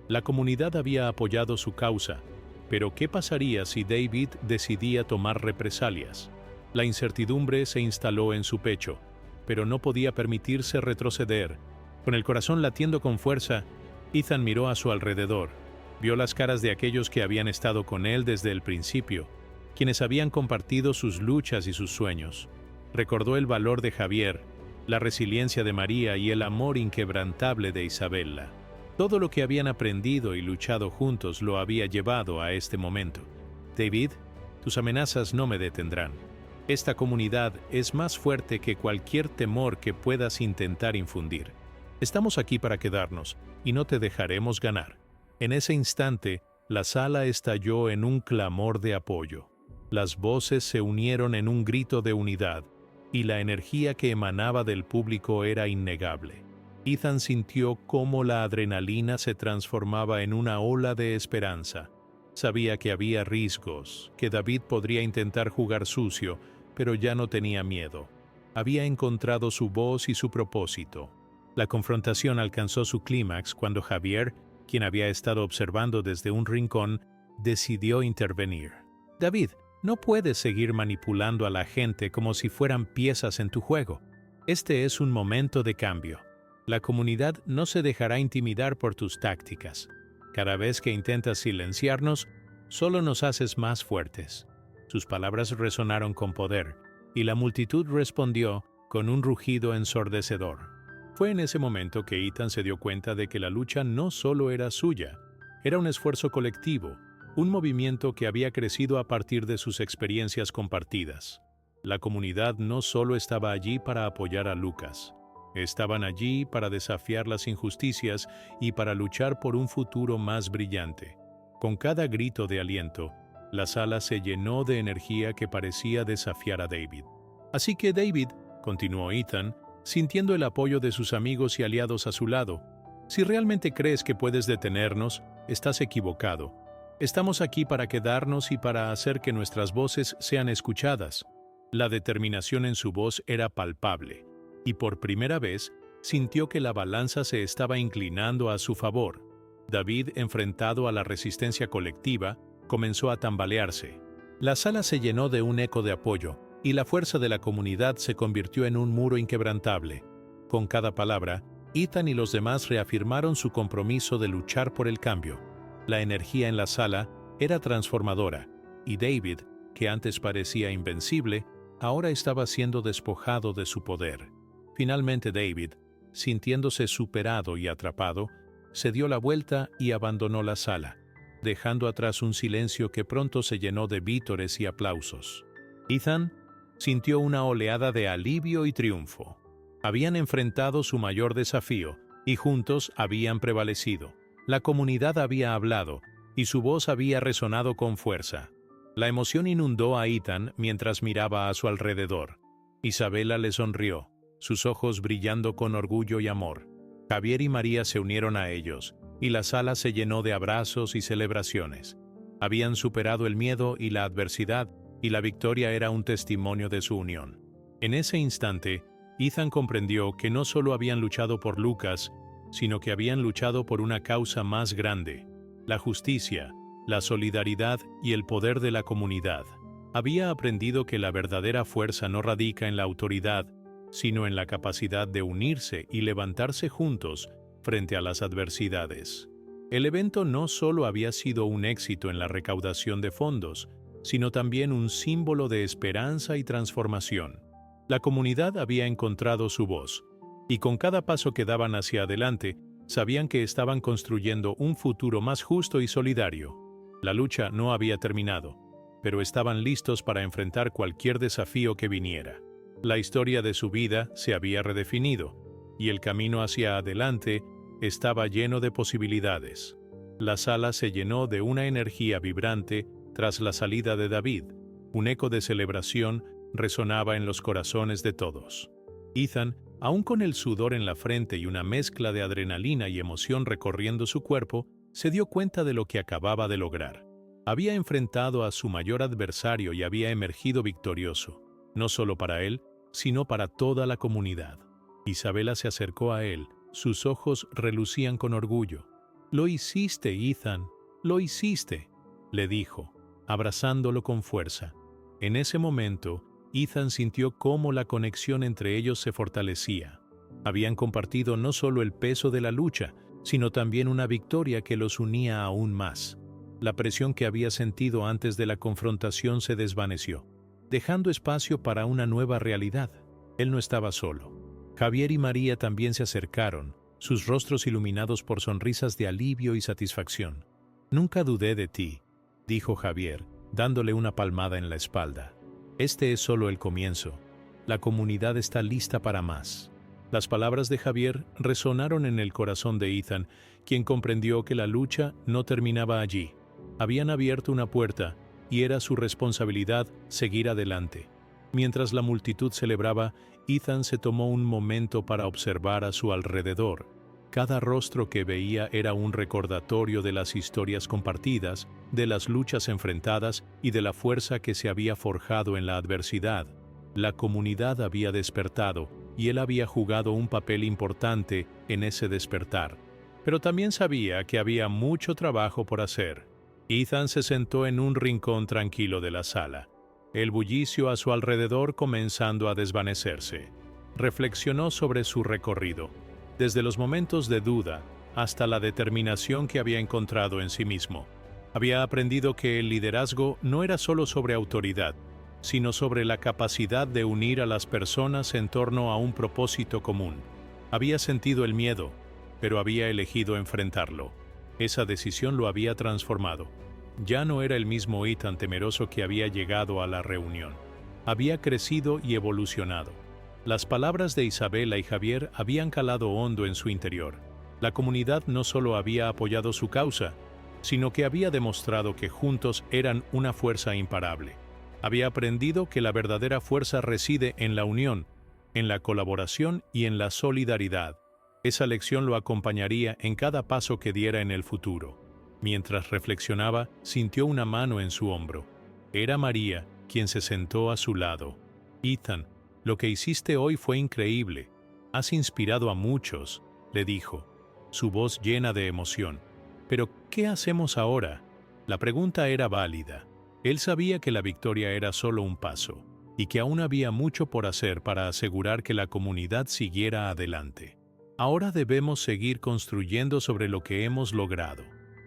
La comunidad había apoyado su causa, pero ¿qué pasaría si David decidía tomar represalias? La incertidumbre se instaló en su pecho, pero no podía permitirse retroceder. Con el corazón latiendo con fuerza, Ethan miró a su alrededor. Vio las caras de aquellos que habían estado con él desde el principio, quienes habían compartido sus luchas y sus sueños. Recordó el valor de Javier, la resiliencia de María y el amor inquebrantable de Isabela. Todo lo que habían aprendido y luchado juntos lo había llevado a este momento. «David, tus amenazas no me detendrán. Esta comunidad es más fuerte que cualquier temor que puedas intentar infundir. Estamos aquí para quedarnos, y no te dejaremos ganar». En ese instante, la sala estalló en un clamor de apoyo. Las voces se unieron en un grito de unidad, y la energía que emanaba del público era innegable. Ethan sintió cómo la adrenalina se transformaba en una ola de esperanza. Sabía que había riesgos, que David podría intentar jugar sucio, pero ya no tenía miedo. Había encontrado su voz y su propósito. La confrontación alcanzó su clímax cuando Javier, quien había estado observando desde un rincón, decidió intervenir. «David, no puedes seguir manipulando a la gente como si fueran piezas en tu juego. Este es un momento de cambio. La comunidad no se dejará intimidar por tus tácticas. Cada vez que intentas silenciarnos, solo nos haces más fuertes». Sus palabras resonaron con poder, y la multitud respondió con un rugido ensordecedor. Fue en ese momento que Ethan se dio cuenta de que la lucha no solo era suya, era un esfuerzo colectivo, un movimiento que había crecido a partir de sus experiencias compartidas. La comunidad no solo estaba allí para apoyar a Lucas, estaban allí para desafiar las injusticias y para luchar por un futuro más brillante. Con cada grito de aliento, la sala se llenó de energía que parecía desafiar a David. Así que David, continuó Ethan, sintiendo el apoyo de sus amigos y aliados a su lado, si realmente crees que puedes detenernos, estás equivocado. Estamos aquí para quedarnos y para hacer que nuestras voces sean escuchadas. La determinación en su voz era palpable, y por primera vez sintió que la balanza se estaba inclinando a su favor. David, enfrentado a la resistencia colectiva, comenzó a tambalearse. La sala se llenó de un eco de apoyo, y la fuerza de la comunidad se convirtió en un muro inquebrantable. Con cada palabra, Ethan y los demás reafirmaron su compromiso de luchar por el cambio. La energía en la sala era transformadora, y David, que antes parecía invencible, ahora estaba siendo despojado de su poder. Finalmente David, sintiéndose superado y atrapado, se dio la vuelta y abandonó la sala, dejando atrás un silencio que pronto se llenó de vítores y aplausos. Ethan sintió una oleada de alivio y triunfo. Habían enfrentado su mayor desafío, y juntos habían prevalecido. La comunidad había hablado, y su voz había resonado con fuerza. La emoción inundó a Ethan mientras miraba a su alrededor. Isabela le sonrió, sus ojos brillando con orgullo y amor. Javier y María se unieron a ellos, y la sala se llenó de abrazos y celebraciones. Habían superado el miedo y la adversidad, y la victoria era un testimonio de su unión. En ese instante, Ethan comprendió que no solo habían luchado por Lucas, sino que habían luchado por una causa más grande: la justicia, la solidaridad y el poder de la comunidad. Había aprendido que la verdadera fuerza no radica en la autoridad, sino en la capacidad de unirse y levantarse juntos frente a las adversidades. El evento no solo había sido un éxito en la recaudación de fondos, sino también un símbolo de esperanza y transformación. La comunidad había encontrado su voz, y con cada paso que daban hacia adelante, sabían que estaban construyendo un futuro más justo y solidario. La lucha no había terminado, pero estaban listos para enfrentar cualquier desafío que viniera. La historia de su vida se había redefinido, y el camino hacia adelante estaba lleno de posibilidades. La sala se llenó de una energía vibrante tras la salida de David. Un eco de celebración resonaba en los corazones de todos. Ethan, aún con el sudor en la frente y una mezcla de adrenalina y emoción recorriendo su cuerpo, se dio cuenta de lo que acababa de lograr. Había enfrentado a su mayor adversario y había emergido victorioso, no solo para él, sino para toda la comunidad. Isabela se acercó a él, sus ojos relucían con orgullo. «Lo hiciste, Ethan, lo hiciste», le dijo, abrazándolo con fuerza. En ese momento, Ethan sintió cómo la conexión entre ellos se fortalecía. Habían compartido no solo el peso de la lucha, sino también una victoria que los unía aún más. La presión que había sentido antes de la confrontación se desvaneció, dejando espacio para una nueva realidad. Él no estaba solo. Javier y María también se acercaron, sus rostros iluminados por sonrisas de alivio y satisfacción. «Nunca dudé de ti», dijo Javier, dándole una palmada en la espalda. «Este es solo el comienzo. La comunidad está lista para más». Las palabras de Javier resonaron en el corazón de Ethan, quien comprendió que la lucha no terminaba allí. Habían abierto una puerta, y era su responsabilidad seguir adelante. Mientras la multitud celebraba, Ethan se tomó un momento para observar a su alrededor. Cada rostro que veía era un recordatorio de las historias compartidas, de las luchas enfrentadas y de la fuerza que se había forjado en la adversidad. La comunidad había despertado, y él había jugado un papel importante en ese despertar. Pero también sabía que había mucho trabajo por hacer. Ethan se sentó en un rincón tranquilo de la sala, el bullicio a su alrededor comenzando a desvanecerse. Reflexionó sobre su recorrido, desde los momentos de duda hasta la determinación que había encontrado en sí mismo. Había aprendido que el liderazgo no era solo sobre autoridad, sino sobre la capacidad de unir a las personas en torno a un propósito común. Había sentido el miedo, pero había elegido enfrentarlo. Esa decisión lo había transformado. Ya no era el mismo Ethan temeroso que había llegado a la reunión. Había crecido y evolucionado. Las palabras de Isabela y Javier habían calado hondo en su interior. La comunidad no solo había apoyado su causa, sino que había demostrado que juntos eran una fuerza imparable. Había aprendido que la verdadera fuerza reside en la unión, en la colaboración y en la solidaridad. Esa lección lo acompañaría en cada paso que diera en el futuro. Mientras reflexionaba, sintió una mano en su hombro. Era María, quien se sentó a su lado. «Ethan, lo que hiciste hoy fue increíble. Has inspirado a muchos», le dijo, su voz llena de emoción. «Pero, ¿qué hacemos ahora?». La pregunta era válida. Él sabía que la victoria era solo un paso, y que aún había mucho por hacer para asegurar que la comunidad siguiera adelante. «Ahora debemos seguir construyendo sobre lo que hemos logrado»,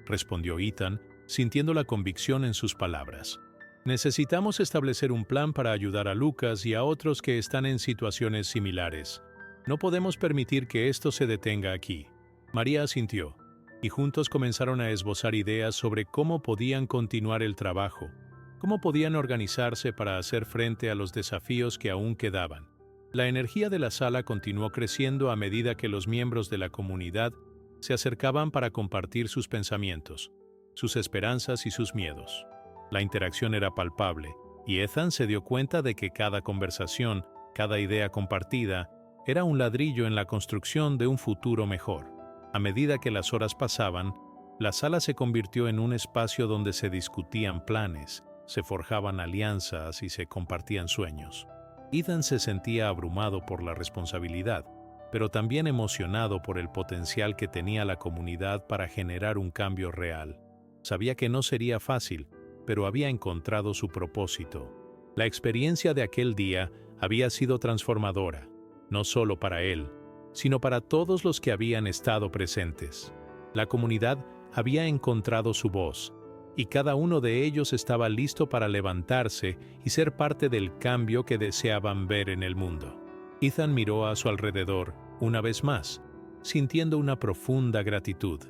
respondió Ethan, sintiendo la convicción en sus palabras. «Necesitamos establecer un plan para ayudar a Lucas y a otros que están en situaciones similares. No podemos permitir que esto se detenga aquí». María asintió, y juntos comenzaron a esbozar ideas sobre cómo podían continuar el trabajo, cómo podían organizarse para hacer frente a los desafíos que aún quedaban. La energía de la sala continuó creciendo a medida que los miembros de la comunidad se acercaban para compartir sus pensamientos, sus esperanzas y sus miedos. La interacción era palpable, y Ethan se dio cuenta de que cada conversación, cada idea compartida, era un ladrillo en la construcción de un futuro mejor. A medida que las horas pasaban, la sala se convirtió en un espacio donde se discutían planes, se forjaban alianzas y se compartían sueños. Ethan se sentía abrumado por la responsabilidad, pero también emocionado por el potencial que tenía la comunidad para generar un cambio real. Sabía que no sería fácil, pero había encontrado su propósito. La experiencia de aquel día había sido transformadora, no solo para él, sino para todos los que habían estado presentes. La comunidad había encontrado su voz, y cada uno de ellos estaba listo para levantarse y ser parte del cambio que deseaban ver en el mundo. Ethan miró a su alrededor una vez más, sintiendo una profunda gratitud.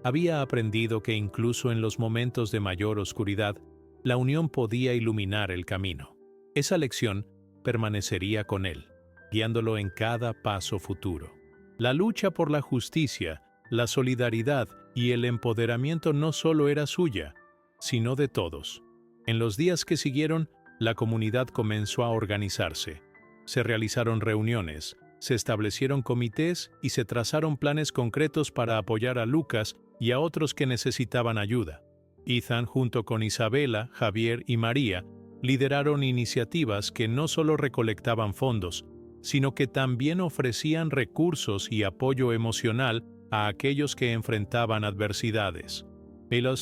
Había aprendido que incluso en los momentos de mayor oscuridad, la unión podía iluminar el camino. Esa lección permanecería con él, guiándolo en cada paso futuro. La lucha por la justicia, la solidaridad y el empoderamiento no solo era suya, sino de todos. En los días que siguieron, la comunidad comenzó a organizarse. Se realizaron reuniones, se establecieron comités y se trazaron planes concretos para apoyar a Lucas y a otros que necesitaban ayuda. Ethan, junto con Isabela, Javier y María, lideraron iniciativas que no solo recolectaban fondos, sino que también ofrecían recursos y apoyo emocional a aquellos que enfrentaban adversidades. Y la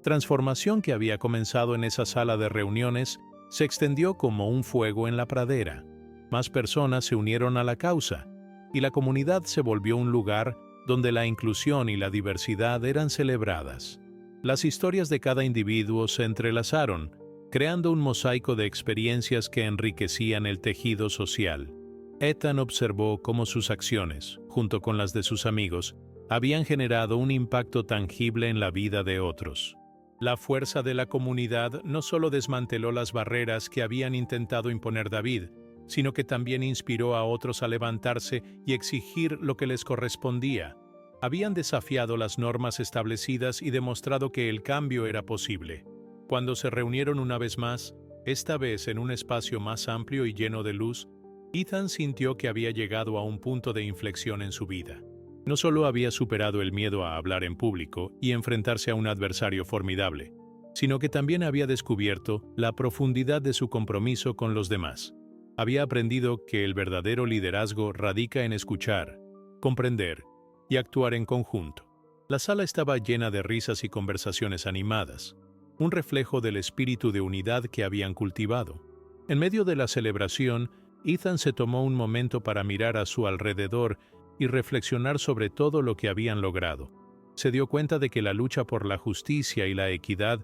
transformación que había comenzado en esa sala de reuniones se extendió como un fuego en la pradera. Más personas se unieron a la causa, y la comunidad se volvió un lugar donde la inclusión y la diversidad eran celebradas. Las historias de cada individuo se entrelazaron, creando un mosaico de experiencias que enriquecían el tejido social. Ethan observó cómo sus acciones, junto con las de sus amigos, habían generado un impacto tangible en la vida de otros. La fuerza de la comunidad no solo desmanteló las barreras que habían intentado imponer David, sino que también inspiró a otros a levantarse y exigir lo que les correspondía. Habían desafiado las normas establecidas y demostrado que el cambio era posible. Cuando se reunieron una vez más, esta vez en un espacio más amplio y lleno de luz, Ethan sintió que había llegado a un punto de inflexión en su vida. No solo había superado el miedo a hablar en público y enfrentarse a un adversario formidable, sino que también había descubierto la profundidad de su compromiso con los demás. Había aprendido que el verdadero liderazgo radica en escuchar, comprender y actuar en conjunto. La sala estaba llena de risas y conversaciones animadas, un reflejo del espíritu de unidad que habían cultivado. En medio de la celebración, Ethan se tomó un momento para mirar a su alrededor y reflexionar sobre todo lo que habían logrado. Se dio cuenta de que la lucha por la justicia y la equidad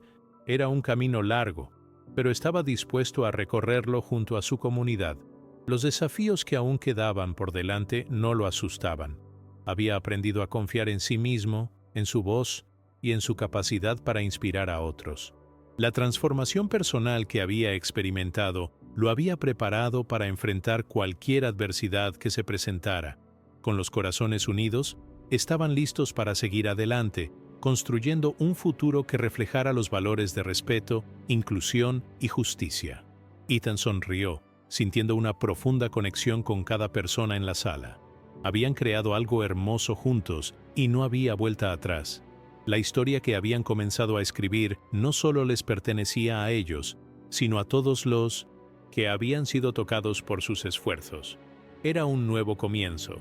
era un camino largo, pero estaba dispuesto a recorrerlo junto a su comunidad. Los desafíos que aún quedaban por delante no lo asustaban. Había aprendido a confiar en sí mismo, en su voz y en su capacidad para inspirar a otros. La transformación personal que había experimentado lo había preparado para enfrentar cualquier adversidad que se presentara. Con los corazones unidos, estaban listos para seguir adelante, construyendo un futuro que reflejara los valores de respeto, inclusión y justicia. Ethan sonrió, sintiendo una profunda conexión con cada persona en la sala. Habían creado algo hermoso juntos y no había vuelta atrás. La historia que habían comenzado a escribir no solo les pertenecía a ellos, sino a todos los que habían sido tocados por sus esfuerzos. Era un nuevo comienzo,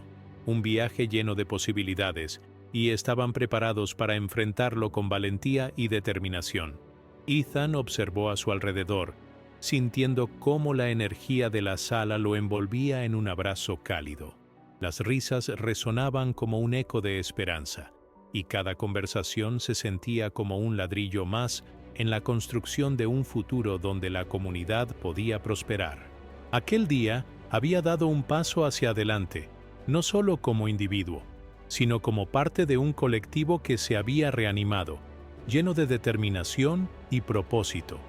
un viaje lleno de posibilidades, y estaban preparados para enfrentarlo con valentía y determinación. Ethan observó a su alrededor, sintiendo cómo la energía de la sala lo envolvía en un abrazo cálido. Las risas resonaban como un eco de esperanza, y cada conversación se sentía como un ladrillo más en la construcción de un futuro donde la comunidad podía prosperar. Aquel día había dado un paso hacia adelante, no solo como individuo, sino como parte de un colectivo que se había reanimado, lleno de determinación y propósito.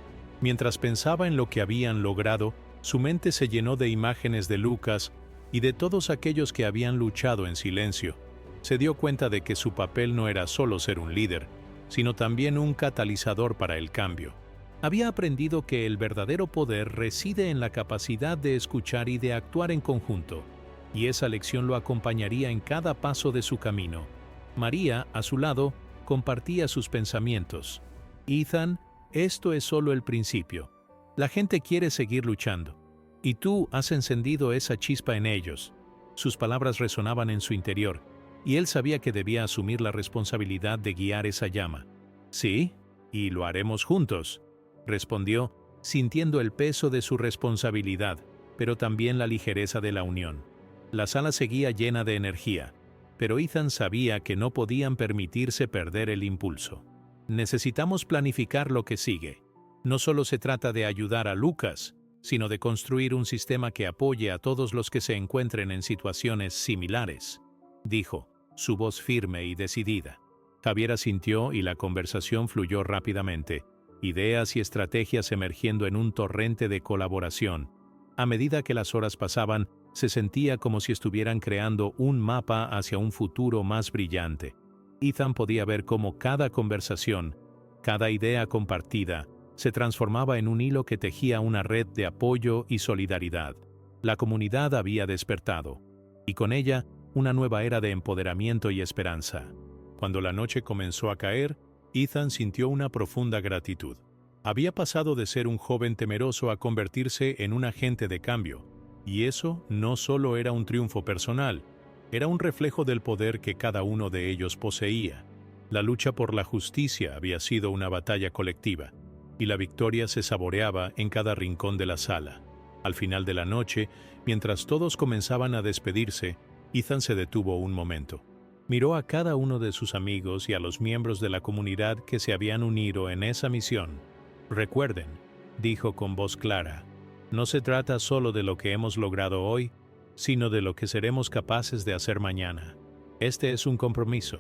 Mientras pensaba en lo que habían logrado, su mente se llenó de imágenes de Lucas y de todos aquellos que habían luchado en silencio. Se dio cuenta de que su papel no era solo ser un líder, sino también un catalizador para el cambio. Había aprendido que el verdadero poder reside en la capacidad de escuchar y de actuar en conjunto, y esa lección lo acompañaría en cada paso de su camino. María, a su lado, compartía sus pensamientos. Ethan, esto es solo el principio. La gente quiere seguir luchando, y tú has encendido esa chispa en ellos. Sus palabras resonaban en su interior, y él sabía que debía asumir la responsabilidad de guiar esa llama. Sí, y lo haremos juntos, respondió, sintiendo el peso de su responsabilidad, pero también la ligereza de la unión. La sala seguía llena de energía, pero Ethan sabía que no podían permitirse perder el impulso. Necesitamos planificar lo que sigue. No solo se trata de ayudar a Lucas, sino de construir un sistema que apoye a todos los que se encuentren en situaciones similares, dijo, su voz firme y decidida. Javier asintió y la conversación fluyó rápidamente, ideas y estrategias emergiendo en un torrente de colaboración. A medida que las horas pasaban, se sentía como si estuvieran creando un mapa hacia un futuro más brillante. Ethan podía ver cómo cada conversación, cada idea compartida, se transformaba en un hilo que tejía una red de apoyo y solidaridad. La comunidad había despertado, y con ella, una nueva era de empoderamiento y esperanza. Cuando la noche comenzó a caer, Ethan sintió una profunda gratitud. Había pasado de ser un joven temeroso a convertirse en un agente de cambio, y eso no solo era un triunfo personal, era un reflejo del poder que cada uno de ellos poseía. La lucha por la justicia había sido una batalla colectiva, y la victoria se saboreaba en cada rincón de la sala. Al final de la noche, mientras todos comenzaban a despedirse, Ethan se detuvo un momento. Miró a cada uno de sus amigos y a los miembros de la comunidad que se habían unido en esa misión. Recuerden, dijo con voz clara, no se trata solo de lo que hemos logrado hoy, sino de lo que seremos capaces de hacer mañana. Este es un compromiso.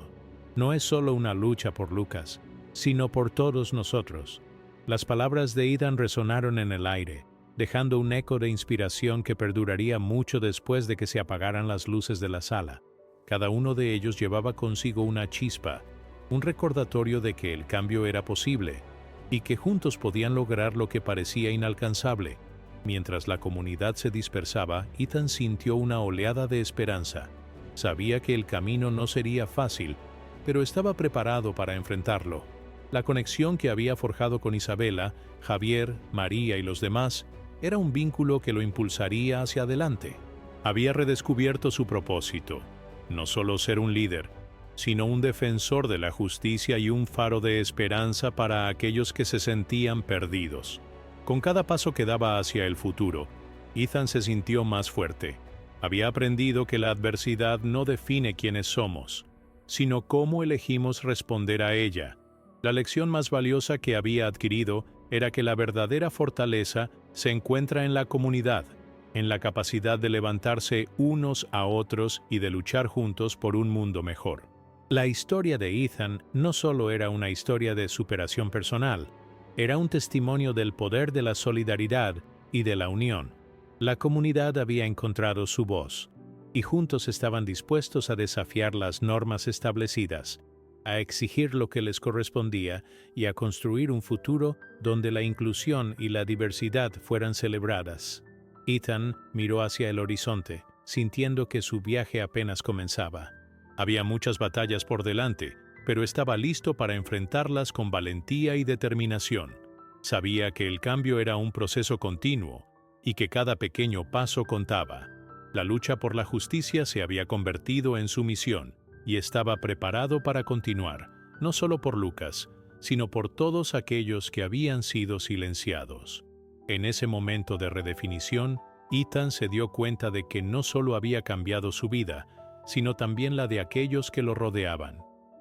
No es solo una lucha por Lucas, sino por todos nosotros. Las palabras de Ethan resonaron en el aire, dejando un eco de inspiración que perduraría mucho después de que se apagaran las luces de la sala. Cada uno de ellos llevaba consigo una chispa, un recordatorio de que el cambio era posible, y que juntos podían lograr lo que parecía inalcanzable. Mientras la comunidad se dispersaba, Ethan sintió una oleada de esperanza. Sabía que el camino no sería fácil, pero estaba preparado para enfrentarlo. La conexión que había forjado con Isabela, Javier, María y los demás era un vínculo que lo impulsaría hacia adelante. Había redescubierto su propósito, no solo ser un líder, sino un defensor de la justicia y un faro de esperanza para aquellos que se sentían perdidos. Con cada paso que daba hacia el futuro, Ethan se sintió más fuerte. Había aprendido que la adversidad no define quiénes somos, sino cómo elegimos responder a ella. La lección más valiosa que había adquirido era que la verdadera fortaleza se encuentra en la comunidad, en la capacidad de levantarse unos a otros y de luchar juntos por un mundo mejor. La historia de Ethan no solo era una historia de superación personal, era un testimonio del poder de la solidaridad y de la unión. La comunidad había encontrado su voz, y juntos estaban dispuestos a desafiar las normas establecidas. a exigir lo que les correspondía y a construir un futuro donde la inclusión y la diversidad fueran celebradas. Ethan miró hacia el horizonte, sintiendo que su viaje apenas comenzaba. Había muchas batallas por delante, pero estaba listo para enfrentarlas con valentía y determinación. Sabía que el cambio era un proceso continuo y que cada pequeño paso contaba. La lucha por la justicia se había convertido en su misión y estaba preparado para continuar, no solo por Lucas, sino por todos aquellos que habían sido silenciados. En ese momento de redefinición, Ethan se dio cuenta de que no solo había cambiado su vida, sino también la de aquellos que lo rodeaban.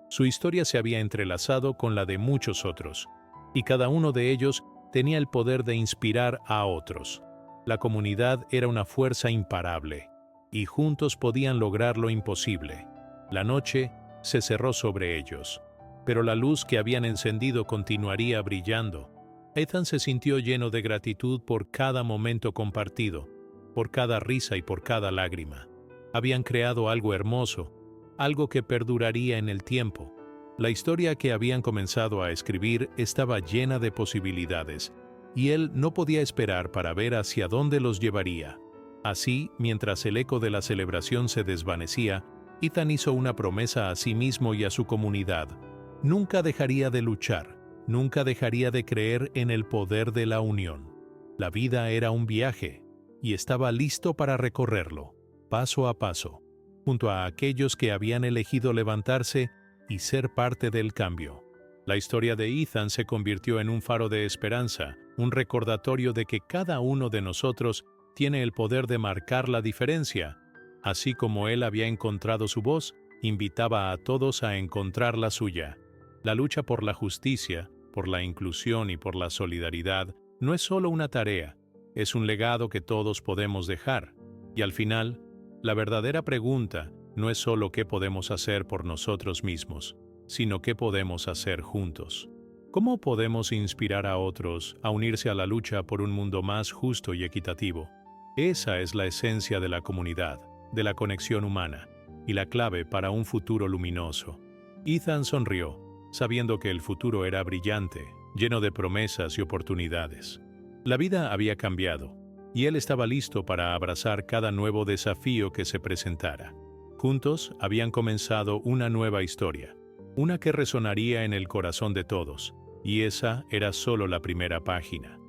Su historia se había entrelazado con la de muchos otros, y cada uno de ellos tenía el poder de inspirar a otros. La comunidad era una fuerza imparable, y juntos podían lograr lo imposible. La noche se cerró sobre ellos, pero la luz que habían encendido continuaría brillando. Ethan se sintió lleno de gratitud por cada momento compartido, por cada risa y por cada lágrima. Habían creado algo hermoso, algo que perduraría en el tiempo. La historia que habían comenzado a escribir estaba llena de posibilidades, y él no podía esperar para ver hacia dónde los llevaría. Así, mientras el eco de la celebración se desvanecía, Ethan hizo una promesa a sí mismo y a su comunidad. Nunca dejaría de luchar, nunca dejaría de creer en el poder de la unión. La vida era un viaje, y estaba listo para recorrerlo, paso a paso, junto a aquellos que habían elegido levantarse y ser parte del cambio. La historia de Ethan se convirtió en un faro de esperanza, un recordatorio de que cada uno de nosotros tiene el poder de marcar la diferencia. Así como él había encontrado su voz, invitaba a todos a encontrar la suya. La lucha por la justicia, por la inclusión y por la solidaridad no es solo una tarea, es un legado que todos podemos dejar. Y al final, la verdadera pregunta no es solo qué podemos hacer por nosotros mismos, sino qué podemos hacer juntos. ¿Cómo podemos inspirar a otros a unirse a la lucha por un mundo más justo y equitativo? Esa es la esencia de la comunidad, de la conexión humana, y la clave para un futuro luminoso. Ethan sonrió, sabiendo que el futuro era brillante, lleno de promesas y oportunidades. La vida había cambiado, y él estaba listo para abrazar cada nuevo desafío que se presentara. Juntos habían comenzado una nueva historia, una que resonaría en el corazón de todos, y esa era solo la primera página.